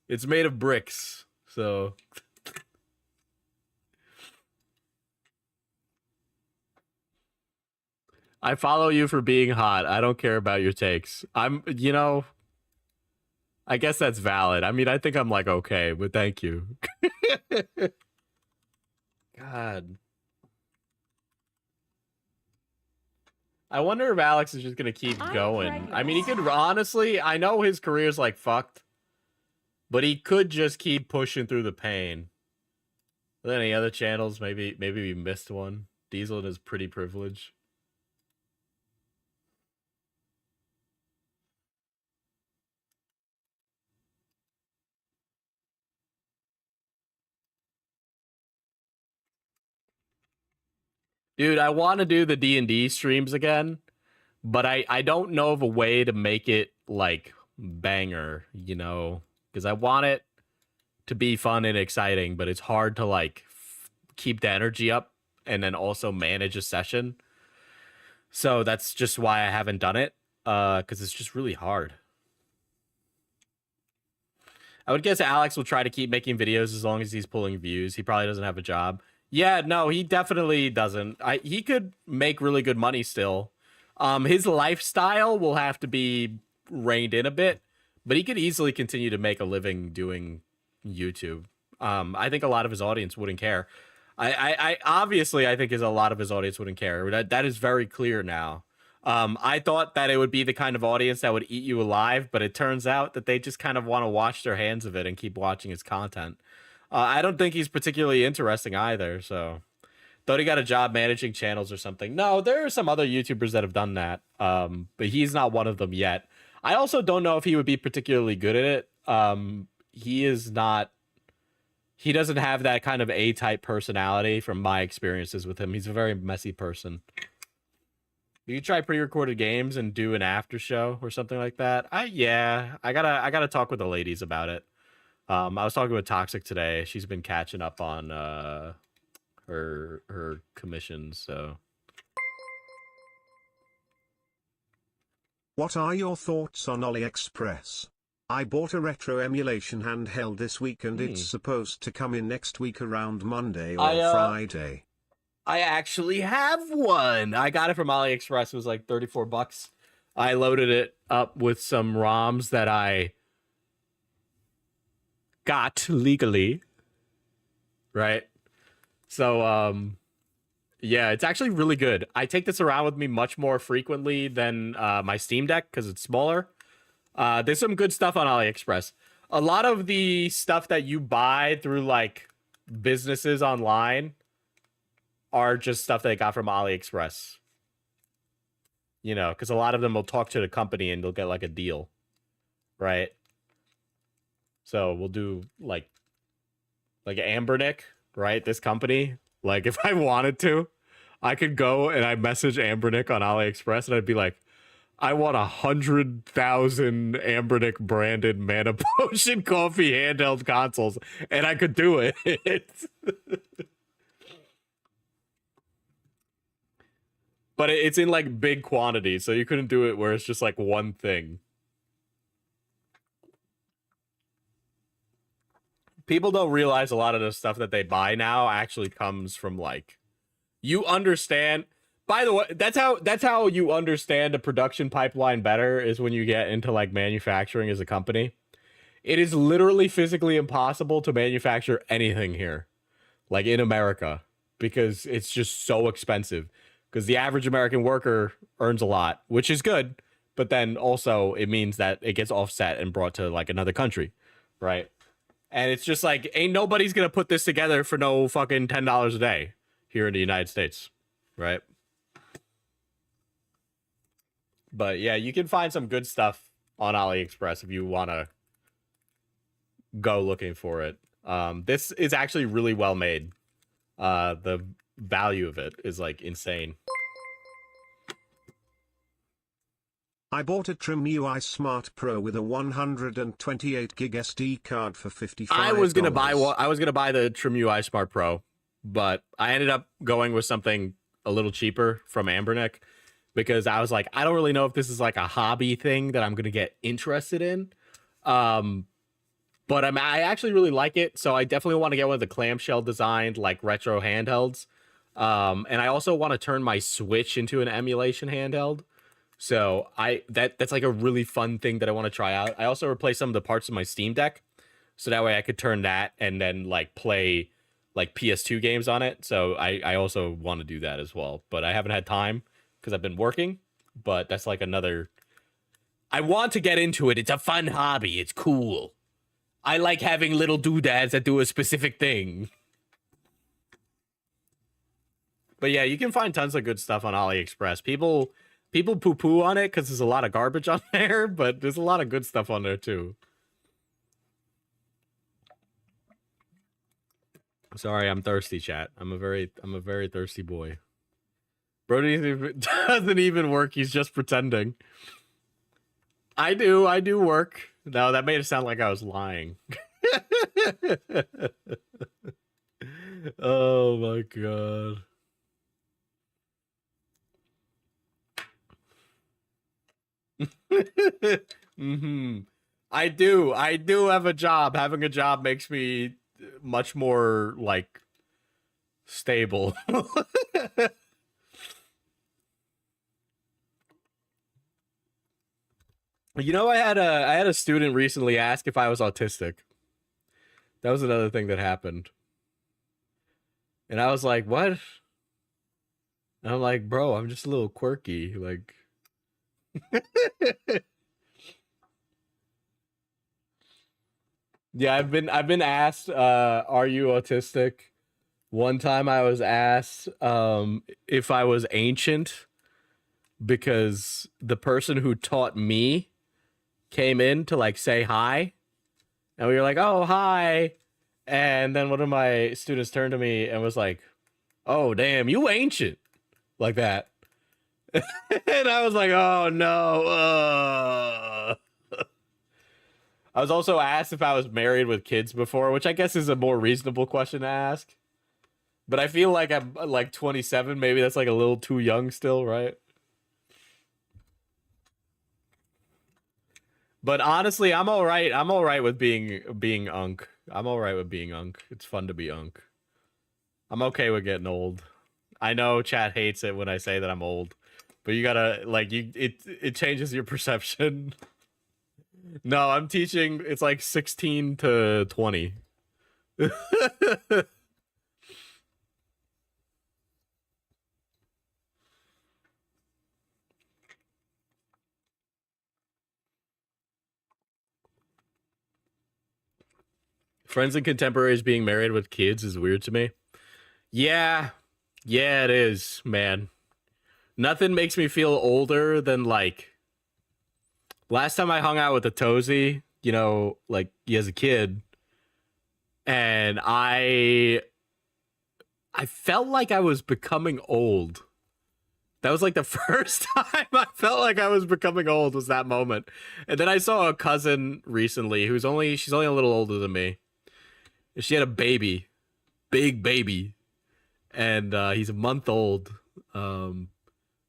It's made of bricks, so... I follow you for being hot. I don't care about your takes. You know... I guess that's valid. I mean, I think I'm like, okay, but thank you. God. I wonder if Alex is just going to keep going. I mean, he could, honestly, I know his career's like fucked, but he could just keep pushing through the pain. Are there any other channels? Maybe we missed one. Diesel and his pretty privilege. Dude, I want to do the D&D streams again, but I don't know of a way to make it, like, banger, you know? Because I want it to be fun and exciting, but it's hard to, like, keep the energy up. and then also manage a session. So that's just why I haven't done it, because it's just really hard. I would guess Alex will try to keep making videos as long as he's pulling views. He probably doesn't have a job. Yeah, no, he definitely doesn't. He could make really good money still. His lifestyle will have to be reined in a bit, but he could easily continue to make a living doing YouTube. I think a lot of his audience wouldn't care. I obviously, I think a lot of his audience wouldn't care. That is very clear now. I thought that it would be the kind of audience that would eat you alive, but it turns out that they just kind of want to wash their hands of it and keep watching his content. I don't think he's particularly interesting either, so... Thought he got a job managing channels or something. No, there are some other YouTubers that have done that, but he's not one of them yet. I also don't know if he would be particularly good at it. He is not... He doesn't have that kind of A-type personality from my experiences with him. He's a very messy person. You could try pre-recorded games and do an after show or something like that. Yeah, I gotta talk with the ladies about it. I was talking with Toxic today. She's been catching up on her commissions, so. What are your thoughts on AliExpress? I bought a retro emulation handheld this week and it's supposed to come in next week around Monday or Friday. I actually have one. I got it from AliExpress. It was like 34 bucks. I loaded it up with some ROMs that I got legally. Right? So, yeah, it's actually really good. I take this around with me much more frequently than my Steam Deck because it's smaller. There's some good stuff on AliExpress. A lot of the stuff that you buy through, like, businesses online are just stuff they got from AliExpress. You know, because a lot of them will talk to the company and they'll get, like, a deal. Right? So we'll do, like Ambernick, right? This company. Like, if I wanted to, I could go and I message Ambernick on AliExpress and I'd be like, I want 100,000 Ambernick branded Mana Potion coffee handheld consoles. And I could do it. But it's in, like, big quantities, so you couldn't do it where it's just, like, one thing. People don't realize a lot of the stuff that they buy now actually comes from, like... You understand... By the way, that's how you understand a production pipeline better, is when you get into, like, manufacturing as a company. It is literally physically impossible to manufacture anything here. Like, in America. Because it's just so expensive. Because the average American worker earns a lot, which is good, but then also it means that it gets offset and brought to, like, another country, right? And it's just like, ain't nobody's gonna put this together for no fucking $10 a day here in the United States, right? But yeah, you can find some good stuff on AliExpress if you want to go looking for it. This is actually really well made. The value of it is, like, insane. I bought a Trim UI Smart Pro with a 128 gig SD card for $55. I was gonna buy the Trim UI Smart Pro, but I ended up going with something a little cheaper from Ambernick because I was like, I don't really know if this is, like, a hobby thing that I'm gonna get interested in. But I actually really like it, so I definitely want to get one of the clamshell designed, like, retro handhelds. And I also want to turn my Switch into an emulation handheld. So that's like a really fun thing that I want to try out. I also replaced some of the parts of my Steam Deck, so that way I could turn that and then, like, play, like, PS2 games on it. So I also want to do that as well, but I haven't had time because I've been working. But that's like another. I want to get into it. It's a fun hobby. It's cool. I like having little doodads that do a specific thing. But yeah, you can find tons of good stuff on AliExpress. People poo-poo on it because there's a lot of garbage on there, but there's a lot of good stuff on there too. Sorry, I'm thirsty, chat. I'm a very thirsty boy. Brody doesn't even work. He's just pretending. I do work. No, that made it sound like I was lying. Oh my god. Mm-hmm. I do have a job. Having a job makes me much more like stable. You know, I had a student recently ask if I was autistic. That was another thing that happened. And I was like, "What?" And I'm like, "Bro, I'm just a little quirky." Like yeah, I've been asked, are you autistic? One time I was asked if I was ancient because the person who taught me came in to like say hi. And we were like, "Oh, hi." And then one of my students turned to me and was like, "Oh, damn, you ancient." Like that. And I was like, "Oh, no." I was also asked if I was married with kids before, which I guess is a more reasonable question to ask. But I feel like I'm like 27. Maybe that's like a little too young still, right? But honestly, I'm all right. I'm all right with being unk. I'm all right with being unk. It's fun to be unk. I'm okay with getting old. I know chat hates it when I say that I'm old, but you gotta like it changes your perception. No, I'm teaching. It's like 16 to 20. Friends and contemporaries being married with kids is weird to me. Yeah. Yeah, it is, man. Nothing makes me feel older than like last time I hung out with a Tozy, you know, like he has a kid, and I felt like I was becoming old. That was like the first time I felt like I was becoming old was that moment. And then I saw a cousin recently she's only a little older than me. She had a baby, big baby, and he's a month old,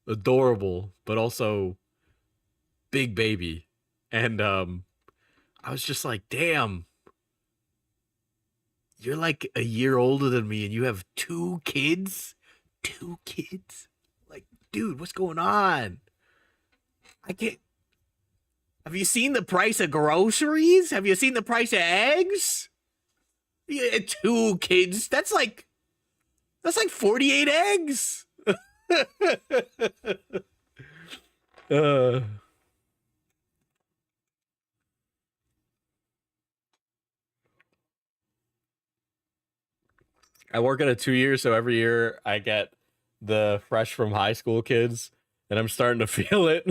adorable, but also big baby. And I was just like, damn, you're like a year older than me, and you have 2 kids, 2 kids. Like, dude, what's going on? I can't. Have you seen the price of groceries? Have you seen the price of eggs? Yeah, 2 kids. That's like 48 eggs. uh, I work at a 2 year, so every year I get the fresh from high school kids, and I'm starting to feel it.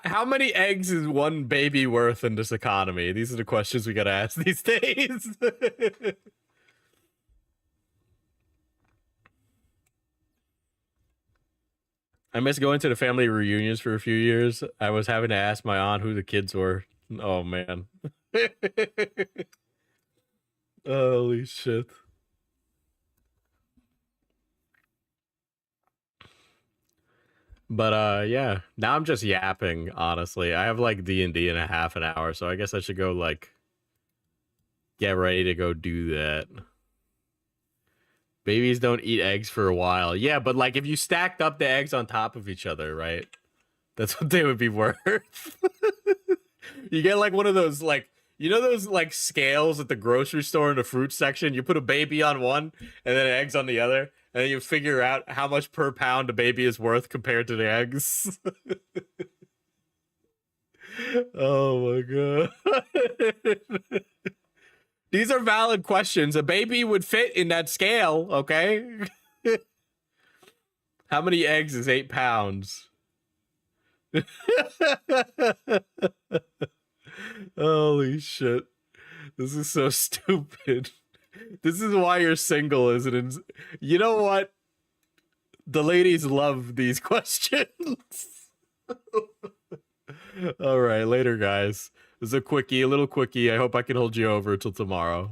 How many eggs is one baby worth in this economy? These are the questions we gotta ask these days. I miss going to the family reunions for a few years. I was having to ask my aunt who the kids were. Oh, man. Holy shit. But yeah, now I'm just yapping, honestly. I have like D&D in a half an hour, so I guess I should go like get ready to go do that. Babies don't eat eggs for a while. Yeah, but like if you stacked up the eggs on top of each other, right? That's what they would be worth. You get like one of those like you know those like scales at the grocery store in the fruit section? You put a baby on one and then eggs on the other, and then you figure out how much per pound a baby is worth compared to the eggs. Oh my god. These are valid questions. A baby would fit in that scale, okay? How many eggs is 8 pounds? Holy shit. This is so stupid. This is why you're single, isn't it? You know what? The ladies love these questions. All right, later, guys. This is a quickie, a little quickie. I hope I can hold you over till tomorrow.